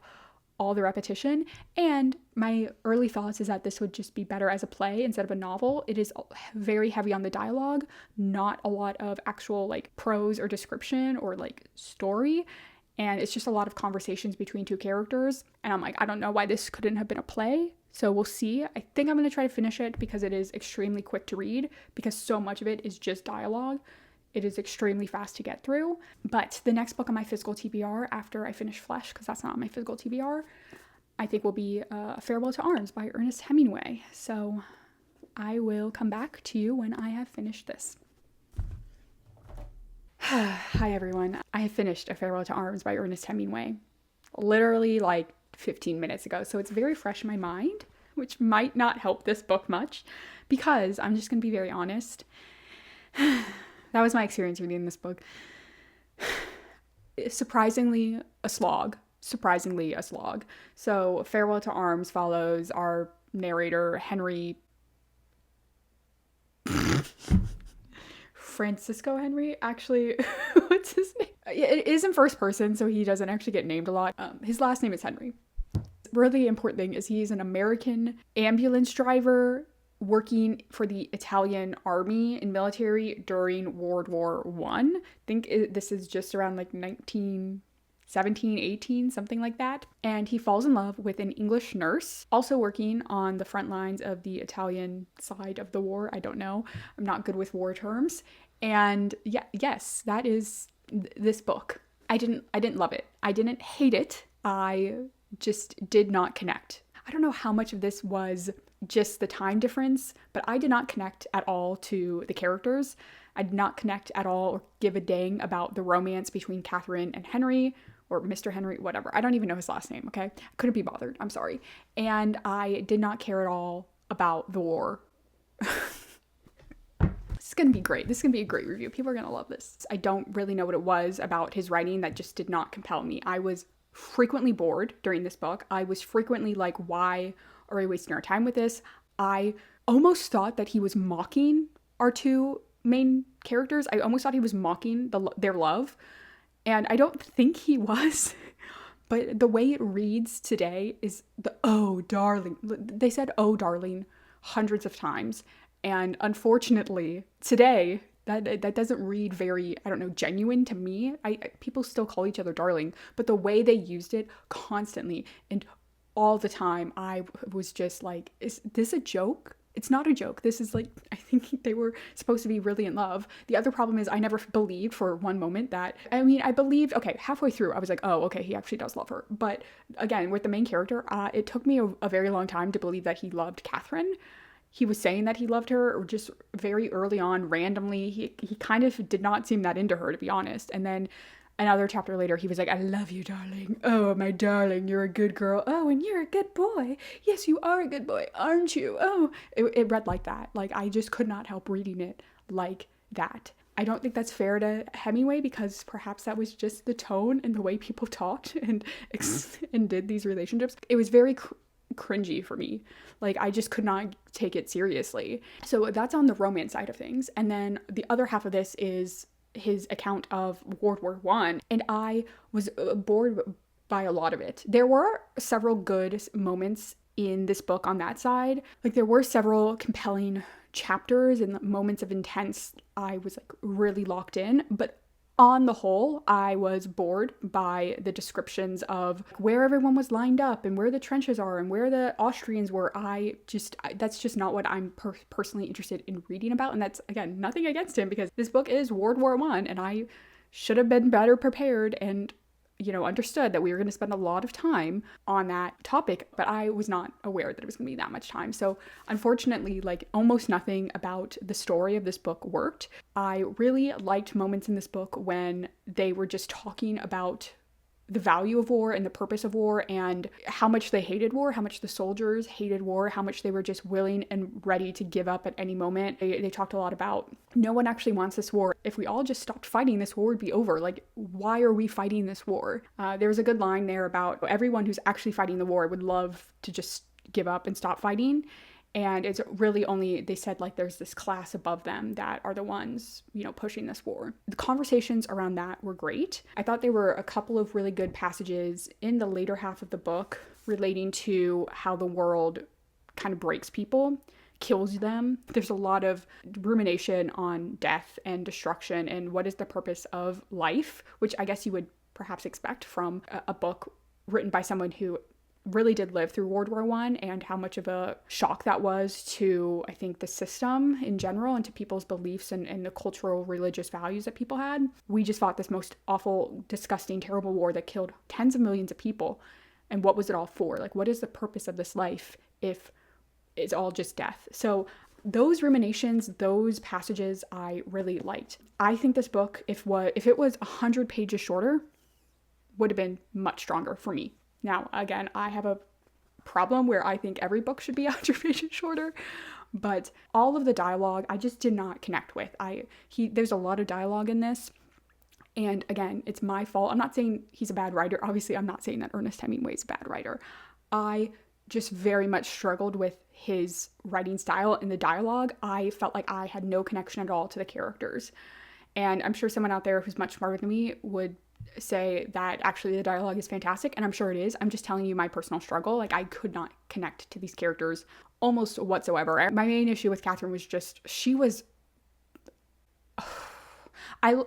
all the repetition. And my early thoughts is that this would just be better as a play instead of a novel. It is very heavy on the dialogue, not a lot of actual prose or description or story. And it's just a lot of conversations between two characters. And I'm I don't know why this couldn't have been a play. So we'll see. I think I'm going to try to finish it because it is extremely quick to read because so much of it is just dialogue. It is extremely fast to get through. But the next book on my physical TBR after I finish Flesh, because that's not on my physical TBR, I think will be Farewell to Arms by Ernest Hemingway. So I will come back to you when I have finished this. Hi everyone. I have finished A Farewell to Arms by Ernest Hemingway literally 15 minutes ago, so it's very fresh in my mind, which might not help this book much because I'm just going to be very honest. That was my experience reading this book. Surprisingly a slog. So Farewell to Arms follows our narrator Henry Francisco Henry, actually. What's his name? It is in first person, so he doesn't actually get named a lot. His last name is Henry. Really important thing is he's an American ambulance driver working for the Italian army and military during World War I. Think this is just around 1917, 18, something like that. And he falls in love with an English nurse, also working on the front lines of the Italian side of the war. I don't know. I'm not good with war terms. And yes, that is this book. I didn't love it. I didn't hate it. I just did not connect. I don't know how much of this was just the time difference, but I did not connect at all to the characters. I did not connect at all or give a dang about the romance between Catherine and Henry, or Mr. Henry, whatever. I don't even know his last name, okay? I couldn't be bothered. I'm sorry. And I did not care at all about the war. This is going to be great. This is going to be a great review. People are going to love this. I don't really know what it was about his writing that just did not compel me. I was frequently bored during this book. I was frequently like, why are we wasting our time with this? I almost thought that he was mocking our two main characters. I almost thought he was mocking their love. And I don't think he was, but the way it reads today is oh, darling. They said, oh, darling, hundreds of times. And unfortunately, today, that doesn't read very, I don't know, genuine to me. People still call each other darling, but the way they used it constantly and all the time, I was just like, is this a joke? It's not a joke. This is like, I think they were supposed to be really in love. The other problem is I never believed for one moment that, I believed, okay, halfway through, I was like, oh, okay, he actually does love her. But again, with the main character, it took me a very long time to believe that he loved Catherine. He was saying that he loved her, or just very early on, randomly. He kind of did not seem that into her, to be honest. And then another chapter later, he was like, I love you, darling. Oh, my darling, you're a good girl. Oh, and you're a good boy. Yes, you are a good boy, aren't you? Oh, it read like that. Like, I just could not help reading it like that. I don't think that's fair to Hemingway, because perhaps that was just the tone and the way people talked and did these relationships. It was very cringy for me. Like, I just could not take it seriously. So that's on the romance side of things. And then the other half of this is his account of World War I, and I was bored by a lot of it. There were several good moments in this book on that side. Like, there were several compelling chapters and moments of intense, I was like really locked in, but on the whole, I was bored by the descriptions of where everyone was lined up and where the trenches are and where the Austrians were. That's just not what I'm personally interested in reading about. And that's, again, nothing against him, because this book is World War I, and I should have been better prepared and, understood that we were going to spend a lot of time on that topic, but I was not aware that it was going to be that much time. So unfortunately, like, almost nothing about the story of this book worked. I really liked moments in this book when they were just talking about the value of war and the purpose of war and how much they hated war, how much the soldiers hated war, how much they were just willing and ready to give up at any moment. They talked a lot about no one actually wants this war. If we all just stopped fighting, this war would be over. Like, why are we fighting this war? There was a good line there about everyone who's actually fighting the war would love to just give up and stop fighting. And it's really only, they said, like, there's this class above them that are the ones, pushing this war. The conversations around that were great. I thought there were a couple of really good passages in the later half of the book relating to how the world kind of breaks people, kills them. There's a lot of rumination on death and destruction and what is the purpose of life, which I guess you would perhaps expect from a book written by someone who really did live through World War I, and how much of a shock that was to, I think, the system in general and to people's beliefs and the cultural religious values that people had. We just fought this most awful, disgusting, terrible war that killed tens of millions of people. And what was it all for? Like, what is the purpose of this life if it's all just death? So those ruminations, those passages I really liked. I think this book, if it was 100 pages shorter, would have been much stronger for me. Now, again, I have a problem where I think every book should be 100 pages shorter, but all of the dialogue I just did not connect with. There's a lot of dialogue in this, and again, it's my fault. I'm not saying he's a bad writer. Obviously, I'm not saying that Ernest Hemingway is a bad writer. I just very much struggled with his writing style and the dialogue. I felt like I had no connection at all to the characters, and I'm sure someone out there who's much smarter than me would say that actually the dialogue is fantastic, and I'm sure it is. I'm just telling you my personal struggle. Like, I could not connect to these characters almost whatsoever. My main issue with Catherine was just, I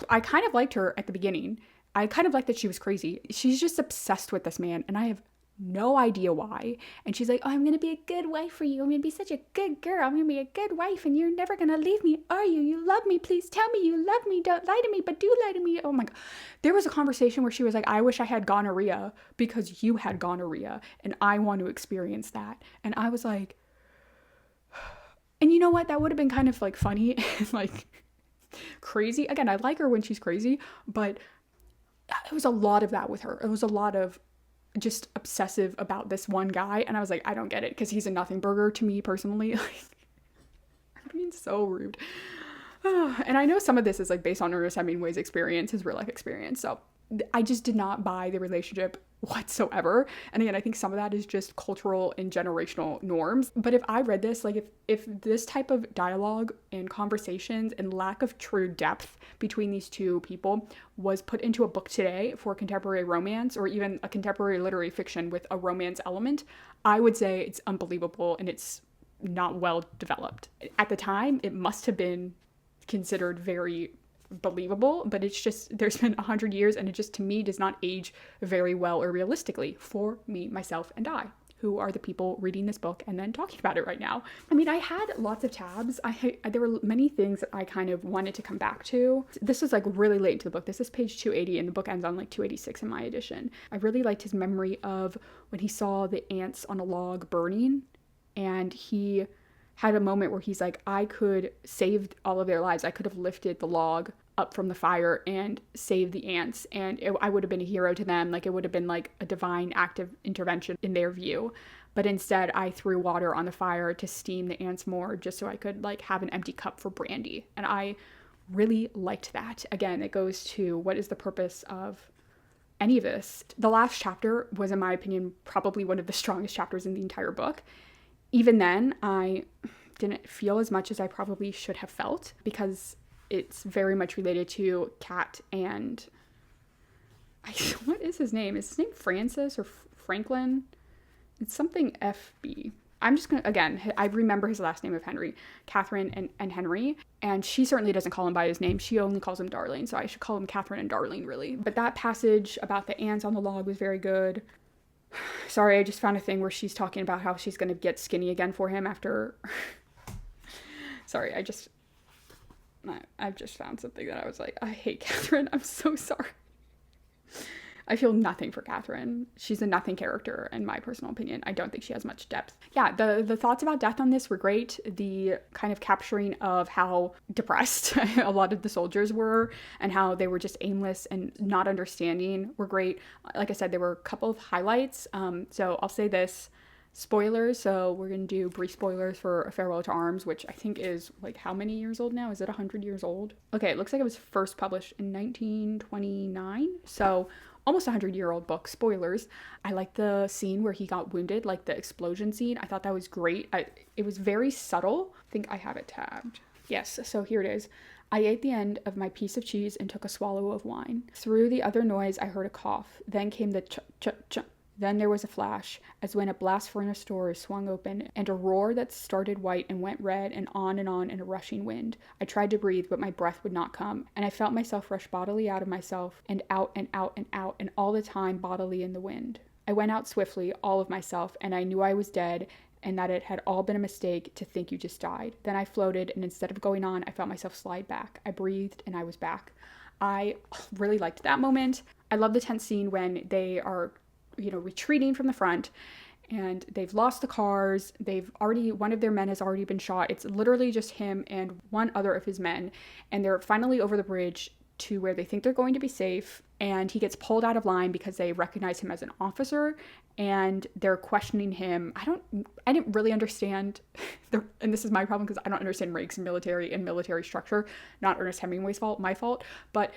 kind of liked her at the beginning. I kind of liked that she was crazy. She's just obsessed with this man, and I have no idea why. And she's like, oh, I'm going to be a good wife for you. I'm going to be such a good girl. I'm going to be a good wife and you're never going to leave me, are you? You love me. Please tell me you love me. Don't lie to me, but do lie to me. Oh my God. There was a conversation where she was like, I wish I had gonorrhea because you had gonorrhea and I want to experience that. And I was like, and you know what? That would have been kind of like funny and like crazy. Again, I like her when she's crazy, but it was a lot of that with her. It was a lot of just obsessive about this one guy. And I was like, I don't get it because he's a nothing burger to me personally. Like, I'm being so rude. And I know some of this is like based on Ernest Hemingway's experience, his real life experience. So I just did not buy the relationship whatsoever. And again, I think some of that is just cultural and generational norms. But if I read this, like if this type of dialogue and conversations and lack of true depth between these two people was put into a book today for contemporary romance or even a contemporary literary fiction with a romance element, I would say it's unbelievable and it's not well developed. At the time, it must have been considered very believable, but it's just, there's been 100 years and it just to me does not age very well or realistically for me, myself, and I, who are the people reading this book and then talking about it right now. I mean, I had lots of tabs. There were many things that I kind of wanted to come back to. This was like really late into the book. This is page 280 and the book ends on like 286 in my edition. I really liked his memory of when he saw the ants on a log burning and he had a moment where he's like, I could save all of their lives. I could have lifted the log up from the fire and saved the ants. And I would have been a hero to them. Like it would have been like a divine act of intervention in their view. But instead I threw water on the fire to steam the ants more just so I could like have an empty cup for brandy. And I really liked that. Again, it goes to what is the purpose of any of this. The last chapter was, in my opinion, probably one of the strongest chapters in the entire book. Even then, I didn't feel as much as I probably should have felt because it's very much related to Kat and what is his name? Is his name Francis or Franklin? It's something FB. I'm just gonna, again, I remember his last name of Henry, Catherine and Henry, and she certainly doesn't call him by his name. She only calls him Darling, so I should call him Catherine and Darling, really. But that passage about the ants on the log was very good. Sorry, I just found a thing where she's talking about how she's going to get skinny again for him after... Sorry, I've just found something that I was like, I hate Catherine. I'm so sorry. I feel nothing for Catherine. She's a nothing character, in my personal opinion. I don't think she has much depth. Yeah, the thoughts about death on this were great. The kind of capturing of how depressed a lot of the soldiers were and how they were just aimless and not understanding were great. Like I said, there were a couple of highlights. So I'll say this. Spoilers. So we're going to do brief spoilers for A Farewell to Arms, which I think is like how many years old now? Is it 100 years old? Okay, it looks like it was first published in 1929. So almost 100-year-old book. Spoilers. I like the scene where he got wounded, like the explosion scene. I thought that was great. It was very subtle. I think I have it tabbed. Yes, so here it is. I ate the end of my piece of cheese and took a swallow of wine. Through the other noise, I heard a cough. Then came the ch-ch-ch. Then there was a flash, as when a blast furnace door is swung open, and a roar that started white and went red and on in a rushing wind. I tried to breathe, but my breath would not come, and I felt myself rush bodily out of myself, and out and out and out, and all the time bodily in the wind. I went out swiftly, all of myself, and I knew I was dead, and that it had all been a mistake to think you just died. Then I floated, and instead of going on, I felt myself slide back. I breathed, and I was back. I really liked that moment. I love the tense scene when they are retreating from the front and they've lost the cars. One of their men has already been shot. It's literally just him and one other of his men. And they're finally over the bridge to where they think they're going to be safe. And he gets pulled out of line because they recognize him as an officer and they're questioning him. I didn't really understand, and this is my problem because I don't understand ranks in military structure. Not Ernest Hemingway's fault, my fault. But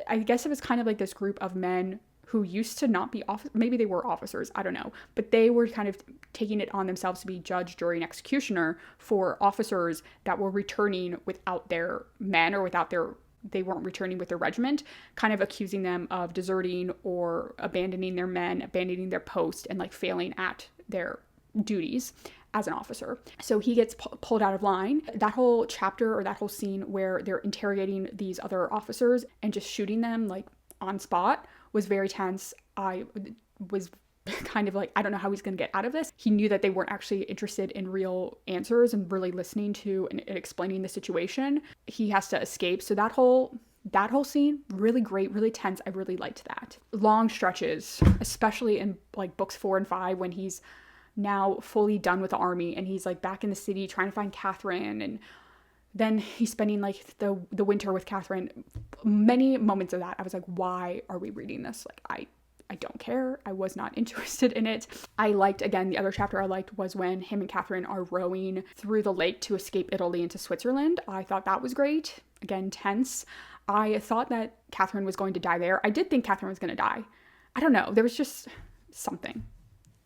I guess it was kind of like this group of men who used to not be maybe they were officers, I don't know, but they were kind of taking it on themselves to be judge, jury, and executioner for officers that were returning without their men or they weren't returning with their regiment, kind of accusing them of deserting or abandoning their men, abandoning their post, and like failing at their duties as an officer. So he gets pulled out of line. That whole chapter or that whole scene where they're interrogating these other officers and just shooting them like on spot was very tense. I was kind of like, I don't know how he's going to get out of this. He knew that they weren't actually interested in real answers and really listening to and explaining the situation. He has to escape. So that whole scene, really great, really tense. I really liked that. Long stretches, especially in like books 4 and 5, when he's now fully done with the army and he's like back in the city trying to find Catherine, and then he's spending like the winter with Catherine. Many moments of that, I was like, why are we reading this? Like, I don't care. I was not interested in it. I liked, again, the other chapter I liked was when him and Catherine are rowing through the lake to escape Italy into Switzerland. I thought that was great. Again, tense. I thought that Catherine was going to die there. I did think Catherine was going to die. I don't know. There was just something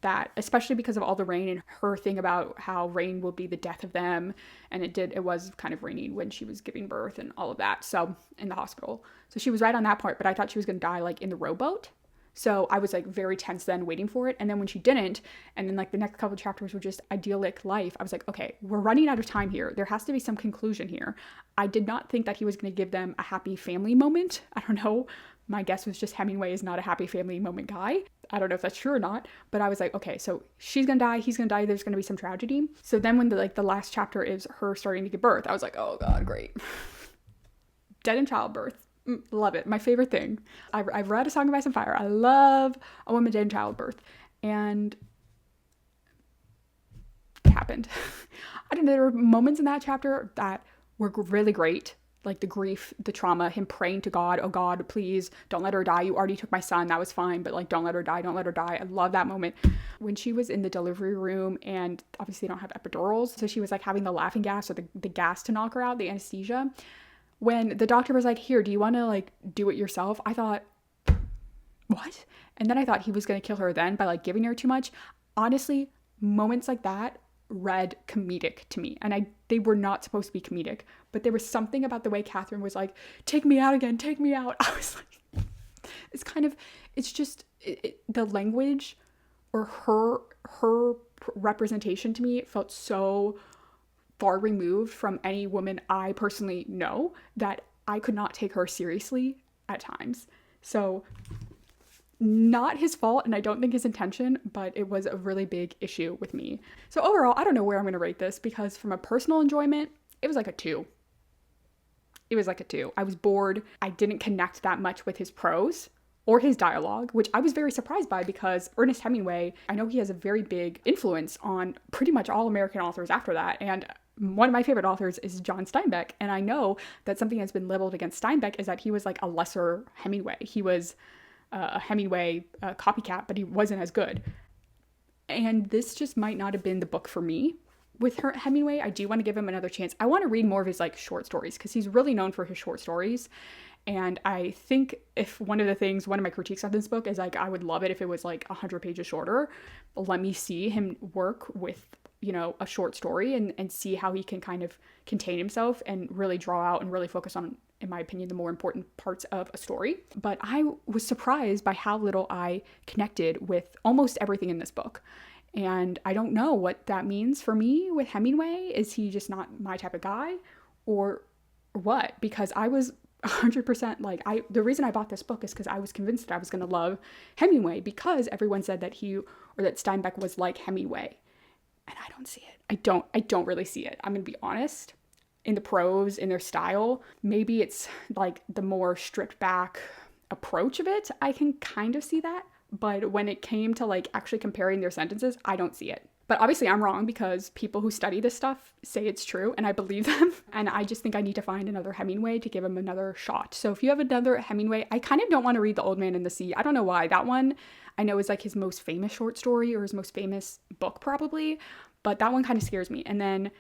that, especially because of all the rain and her thing about how rain will be the death of them. And it was kind of raining when she was giving birth and all of that. So in the hospital. So she was right on that part, but I thought she was going to die like in the rowboat. So I was like very tense then waiting for it. And then when she didn't, and then like the next couple of chapters were just idyllic life, I was like, okay, we're running out of time here. There has to be some conclusion here. I did not think that he was going to give them a happy family moment. I don't know. My guess was just Hemingway is not a happy family moment guy. I don't know if that's true or not, but I was like, okay, so she's going to die. He's going to die. There's going to be some tragedy. So then when the last chapter is her starting to give birth, I was like, oh God, great. Dead in childbirth. Love it. My favorite thing. I've read A Song of Ice and Fire. I love a woman dead in childbirth. And it happened. I don't know. There were moments in that chapter that were really great. Like the grief, the trauma, him praying to God, oh God, please don't let her die. You already took my son. That was fine. But like, don't let her die. Don't let her die. I love that moment. When she was in the delivery room, and obviously they don't have epidurals. So she was like having the laughing gas or the gas to knock her out, the anesthesia. When the doctor was like, here, do you want to like do it yourself? I thought, what? And then I thought he was going to kill her then by like giving her too much. Honestly, moments like that read comedic to me. And they were not supposed to be comedic, but there was something about the way Catherine was like, take me out again, take me out. I was like, it's just the language or her representation to me felt so far removed from any woman I personally know that I could not take her seriously at times. So not his fault, and I don't think his intention, but it was a really big issue with me. So overall, I don't know where I'm going to rate this, because from a personal enjoyment, it was like a 2. It was like a 2. I was bored. I didn't connect that much with his prose or his dialogue, which I was very surprised by, because Ernest Hemingway, I know he has a very big influence on pretty much all American authors after that. And one of my favorite authors is John Steinbeck. And I know that something that's been leveled against Steinbeck is that he was like a lesser Hemingway. He was a Hemingway copycat, but he wasn't as good. And this just might not have been the book for me. With Hemingway, I do want to give him another chance. I want to read more of his like short stories, because he's really known for his short stories. And I think if one of my critiques of this book is like, I would love it if it was like 100 pages shorter. Let me see him work with, a short story and see how he can kind of contain himself and really draw out and really focus on, in my opinion, the more important parts of a story. But I was surprised by how little I connected with almost everything in this book. And I don't know what that means for me with Hemingway. Is he just not my type of guy, or what? Because I was 100% like, the reason I bought this book is because I was convinced that I was going to love Hemingway, because everyone said that that Steinbeck was like Hemingway. And I don't see it. I don't really see it. I'm going to be honest. In the prose, in their style, maybe it's like the more stripped back approach of it. I can kind of see that. But when it came to like actually comparing their sentences, I don't see it. But obviously I'm wrong, because people who study this stuff say it's true, and I believe them. And I just think I need to find another Hemingway to give him another shot. So if you have another Hemingway, I kind of don't want to read The Old Man and the Sea. I don't know why. That one I know is like his most famous short story, or his most famous book probably, but that one kind of scares me. And then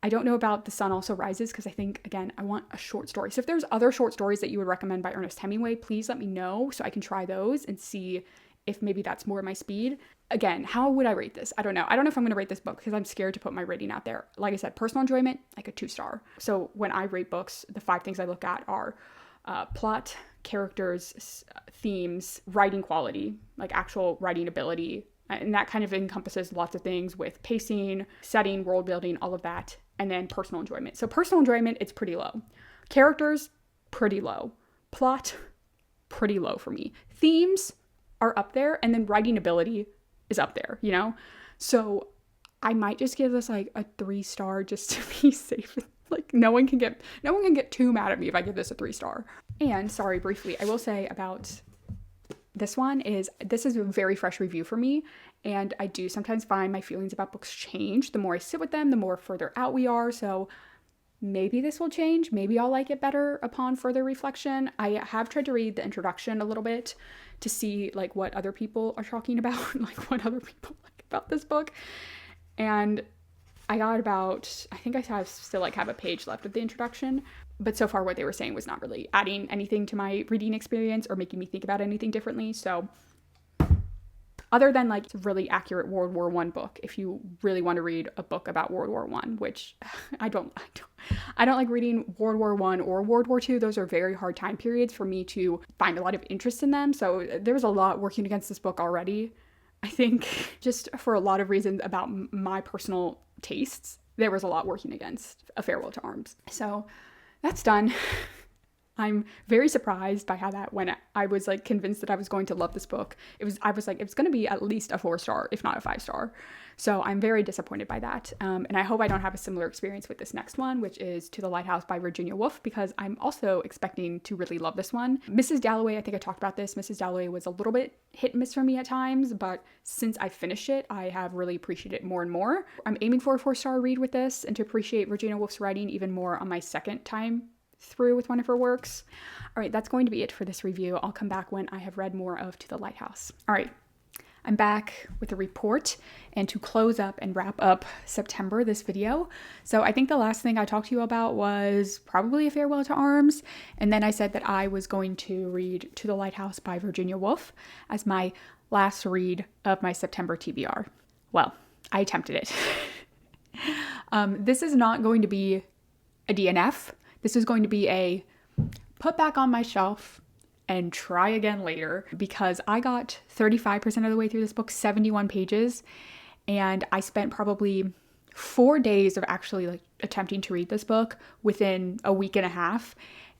I don't know about The Sun Also Rises, because I think, again, I want a short story. So if there's other short stories that you would recommend by Ernest Hemingway, please let me know so I can try those and see if maybe that's more my speed. Again, how would I rate this? I don't know. I don't know if I'm going to rate this book, because I'm scared to put my rating out there. Like I said, personal enjoyment, like a 2-star. So when I rate books, the 5 things I look at are plot, characters, themes, writing quality, like actual writing ability. And that kind of encompasses lots of things with pacing, setting, world building, all of that. And then personal enjoyment. So personal enjoyment, it's pretty low. Characters, pretty low. Plot, pretty low for me. Themes are up there. And then writing ability, is up there, you know? So I might just give this like a 3-star just to be safe. Like no one can get too mad at me if I give this a 3-star. And sorry, briefly, I will say about this one is this is a very fresh review for me, and I do sometimes find my feelings about books change the more I sit with them, the more further out we are. So maybe this will change. Maybe I'll like it better upon further reflection. I have tried to read the introduction a little bit to see like what other people are talking about, like what other people like about this book. And I got about, I think I still like have a page left of the introduction, but so far what they were saying was not really adding anything to my reading experience or making me think about anything differently. So other than like really accurate World War I book, if you really want to read a book about World War I, which I don't like reading World War I or World War II. Those are very hard time periods for me to find a lot of interest in them. So there's a lot working against this book already. I think just for a lot of reasons about my personal tastes, there was a lot working against A Farewell to Arms. So that's done. I'm very surprised by how that went. I was like convinced that I was going to love this book. I was like, it's going to be at least a 4-star, if not a 5-star. So I'm very disappointed by that. And I hope I don't have a similar experience with this next one, which is To the Lighthouse by Virginia Woolf, because I'm also expecting to really love this one. Mrs. Dalloway, I think I talked about this. Mrs. Dalloway was a little bit hit and miss for me at times, but since I finished it, I have really appreciated it more and more. I'm aiming for a 4-star read with this and to appreciate Virginia Woolf's writing even more on my second time through with one of her works. All right, that's going to be it for this review. I'll come back when I have read more of To the Lighthouse. All right, I'm back with a report and to close up and wrap up September, this video. So I think the last thing I talked to you about was probably A Farewell to Arms. And then I said that I was going to read To the Lighthouse by Virginia Woolf as my last read of my September TBR. Well, I attempted it. This is not going to be a DNF. This is going to be a put back on my shelf and try again later, because I got 35% of the way through this book, 71 pages, and I spent probably 4 days of actually like attempting to read this book within a week and a half,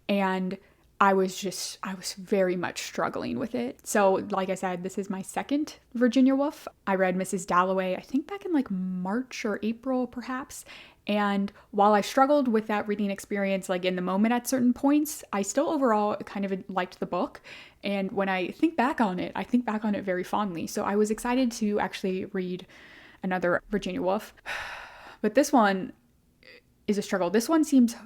and I was very much struggling with it. So like I said, this is my second Virginia Woolf. I read Mrs. Dalloway, I think back in like March or April perhaps. And while I struggled with that reading experience, like in the moment at certain points, I still overall kind of liked the book. And when I think back on it, I think back on it very fondly. So I was excited to actually read another Virginia Woolf. But this one is a struggle. This one seems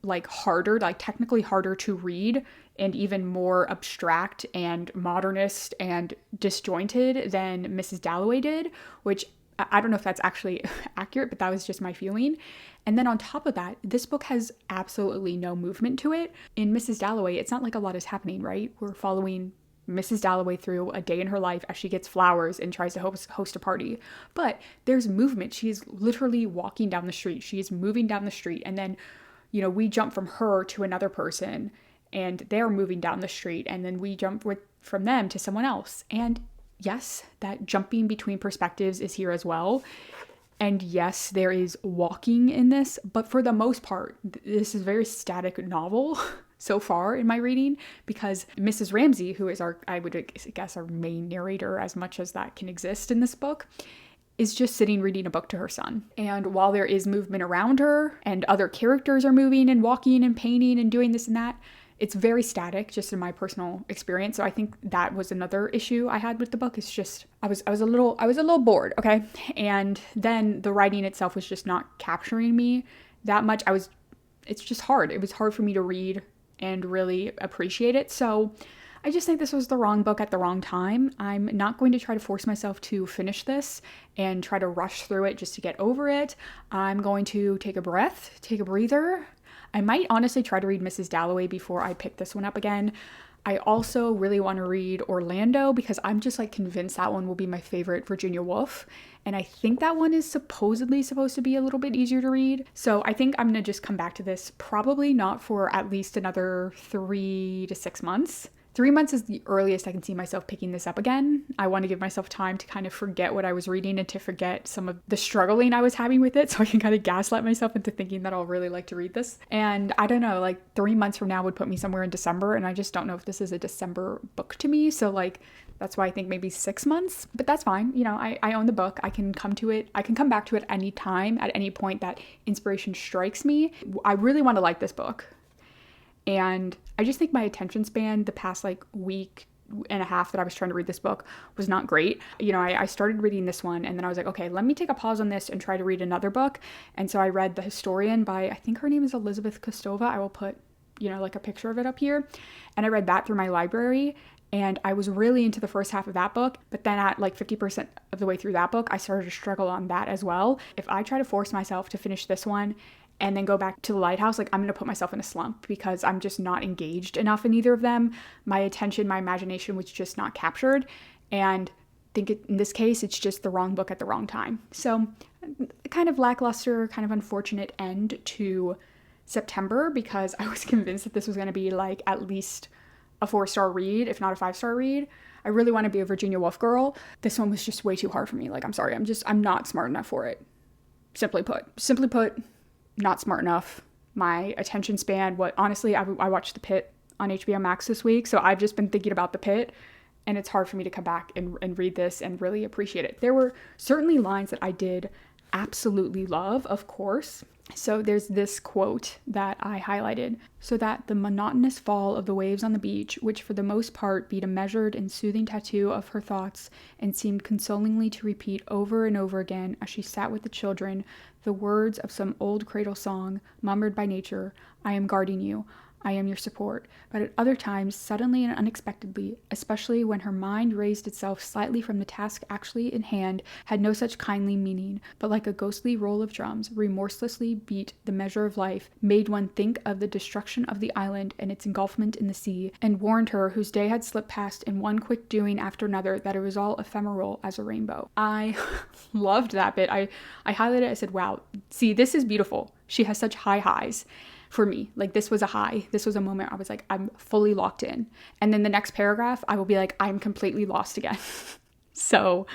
like harder, like technically harder to read and even more abstract and modernist and disjointed than Mrs. Dalloway did, which I don't know if that's actually accurate, but that was just my feeling. And then on top of that, this book has absolutely no movement to it. In Mrs. Dalloway, it's not like a lot is happening, right? We're following Mrs. Dalloway through a day in her life as she gets flowers and tries to host a party. But there's movement. She's literally walking down the street. She's moving down the street. And then, you know, we jump from her to another person and they're moving down the street. And then we jump from them to someone else. And yes, that jumping between perspectives is here as well. And yes, there is walking in this, but for the most part, this is a very static novel so far in my reading, because Mrs. Ramsey, who is I would guess our main narrator as much as that can exist in this book, is just sitting reading a book to her son. And while there is movement around her and other characters are moving and walking and painting and doing this and that, it's very static, just in my personal experience. So I think that was another issue I had with the book. It's just I was a little bored, okay? And then the writing itself was just not capturing me that much. It's just hard. It was hard for me to read and really appreciate it. So I just think this was the wrong book at the wrong time. I'm not going to try to force myself to finish this and try to rush through it just to get over it. I'm going to take a breath, take a breather. I might honestly try to read Mrs. Dalloway before I pick this one up again. I also really want to read Orlando because I'm just like convinced that one will be my favorite Virginia Woolf. And I think that one is supposedly supposed to be a little bit easier to read. So I think I'm going to just come back to this, probably not for at least another 3 to 6 months. 3 months is the earliest I can see myself picking this up again. I want to give myself time to kind of forget what I was reading and to forget some of the struggling I was having with it, so I can kind of gaslight myself into thinking that I'll really like to read this. And I don't know, like 3 months from now would put me somewhere in December, and I just don't know if this is a December book to me. So like That's why I think maybe 6 months, but that's fine. You know, I own the book. I can come to it. I can come back to it any time, at any point that inspiration strikes me. I really want to like this book. And I just think my attention span the past like week and a half that I was trying to read this book was not great. You know, I started reading this one and then I was like, okay, let me take a pause on this and try to read another book. And so I read The Historian by, I think her name is Elizabeth Kostova. I will put, you know, like a picture of it up here. And I read that through my library. And I was really into the first half of that book, but then at like 50% of the way through that book, I started to struggle on that as well. If I try to force myself to finish this one and then go back to The Lighthouse, like I'm going to put myself in a slump because I'm just not engaged enough in either of them. My attention, my imagination was just not captured. And I think in this case, it's just the wrong book at the wrong time. So kind of lackluster, kind of unfortunate end to September because I was convinced that this was going to be like at least a 4-star read, if not a 5-star read. I really want to be a Virginia Woolf girl. This one was just way too hard for me. Like, I'm sorry, I'm not smart enough for it. Simply put, not smart enough. My attention span, honestly, I watched The Pit on HBO Max this week, so I've just been thinking about The Pit, and it's hard for me to come back and read this and really appreciate it. There were certainly lines that I did absolutely love, of course. So there's this quote that I highlighted. So that the monotonous fall of the waves on the beach, which for the most part beat a measured and soothing tattoo of her thoughts and seemed consolingly to repeat over and over again as she sat with the children, the words of some old cradle song, murmured by nature, I am guarding you, I am your support, but at other times, suddenly and unexpectedly, especially when her mind raised itself slightly from the task actually in hand, had no such kindly meaning, but like a ghostly roll of drums, remorselessly beat the measure of life, made one think of the destruction of the island and its engulfment in the sea, and warned her, whose day had slipped past in one quick doing after another, that it was all ephemeral as a rainbow. I loved that bit. I highlighted it, I said, wow, see, this is beautiful. She has such high highs. For me, like this was a high. This was a moment I was like, I'm fully locked in. And then the next paragraph, I will be like, I'm completely lost again. So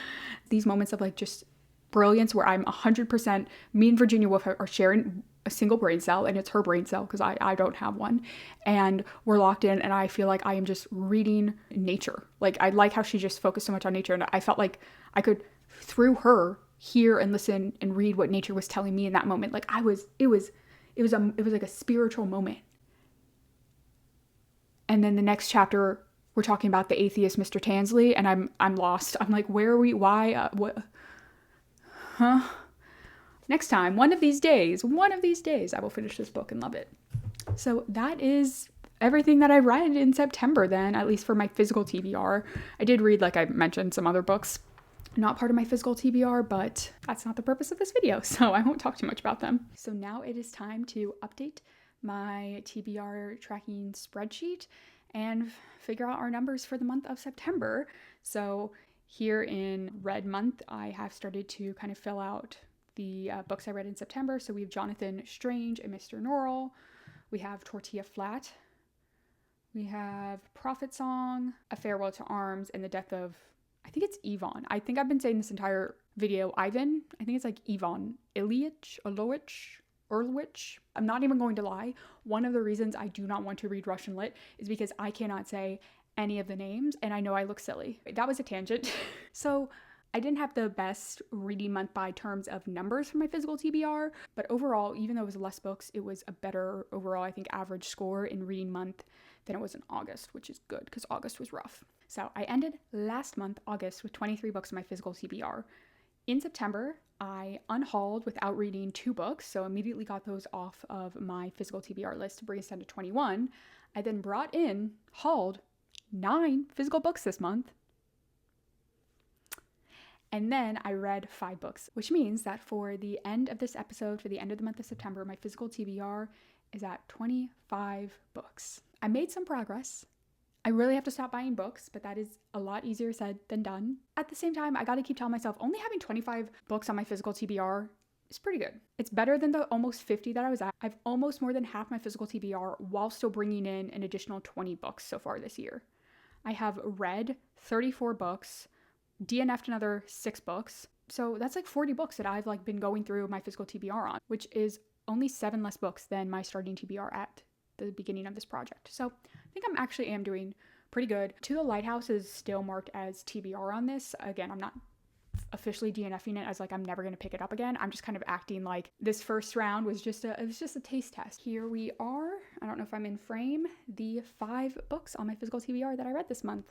these moments of like just brilliance where I'm 100%, me and Virginia Woolf are sharing a single brain cell, and it's her brain cell because I don't have one. And we're locked in, and I feel like I am just reading nature. Like I like how she just focused so much on nature, and I felt like I could, through her, hear and listen and read what nature was telling me in that moment. Like it was like a spiritual moment. And then the next chapter, we're talking about the atheist Mr. Tansley, and I'm lost. I'm like, where are we? Why? What? Huh? Next time, one of these days, I will finish this book and love it. So that is everything that I read in September then, at least for my physical TBR. I did read, like I mentioned, some other books. Not part of my physical TBR, but that's not the purpose of this video, so I won't talk too much about them. So now it is time to update my TBR tracking spreadsheet and figure out our numbers for the month of September. So here in Red Month, I have started to kind of fill out the books I read in September. So we have Jonathan Strange and Mr. Norrell. We have Tortilla Flat. We have Prophet Song, A Farewell to Arms, and The Death of, I think it's Ivan. I think I've been saying this entire video, Ivan. I think it's like Ivan Ilyich, Erlwich. I'm not even going to lie. One of the reasons I do not want to read Russian lit is because I cannot say any of the names, and I know I look silly. That was a tangent. So I didn't have the best reading month by terms of numbers for my physical TBR, but overall, even though it was less books, it was a better overall, I think, average score in reading month than it was in August, which is good because August was rough. So I ended last month, August, with 23 books in my physical TBR. In September, I unhauled without reading 2 books, so immediately got those off of my physical TBR list to bring us down to 21. I then hauled 9 physical books this month. And then I read 5 books, which means that for the end of this episode, for the end of the month of September, my physical TBR is at 25 books. I made some progress. I really have to stop buying books, but that is a lot easier said than done. At the same time, I gotta keep telling myself only having 25 books on my physical TBR is pretty good. It's better than the almost 50 that I was at. I've almost more than half my physical TBR while still bringing in an additional 20 books so far this year. I have read 34 books, DNF'd another 6 books. So that's like 40 books that I've been going through my physical TBR on, which is only 7 less books than my starting TBR at the beginning of this project. So I think I am doing pretty good. To the Lighthouse is still marked as TBR on this. Again, I'm not officially DNFing it as like I'm never going to pick it up again. I'm just kind of acting like this first round was just a taste test. Here we are. I don't know if I'm in frame. The 5 books on my physical TBR that I read this month.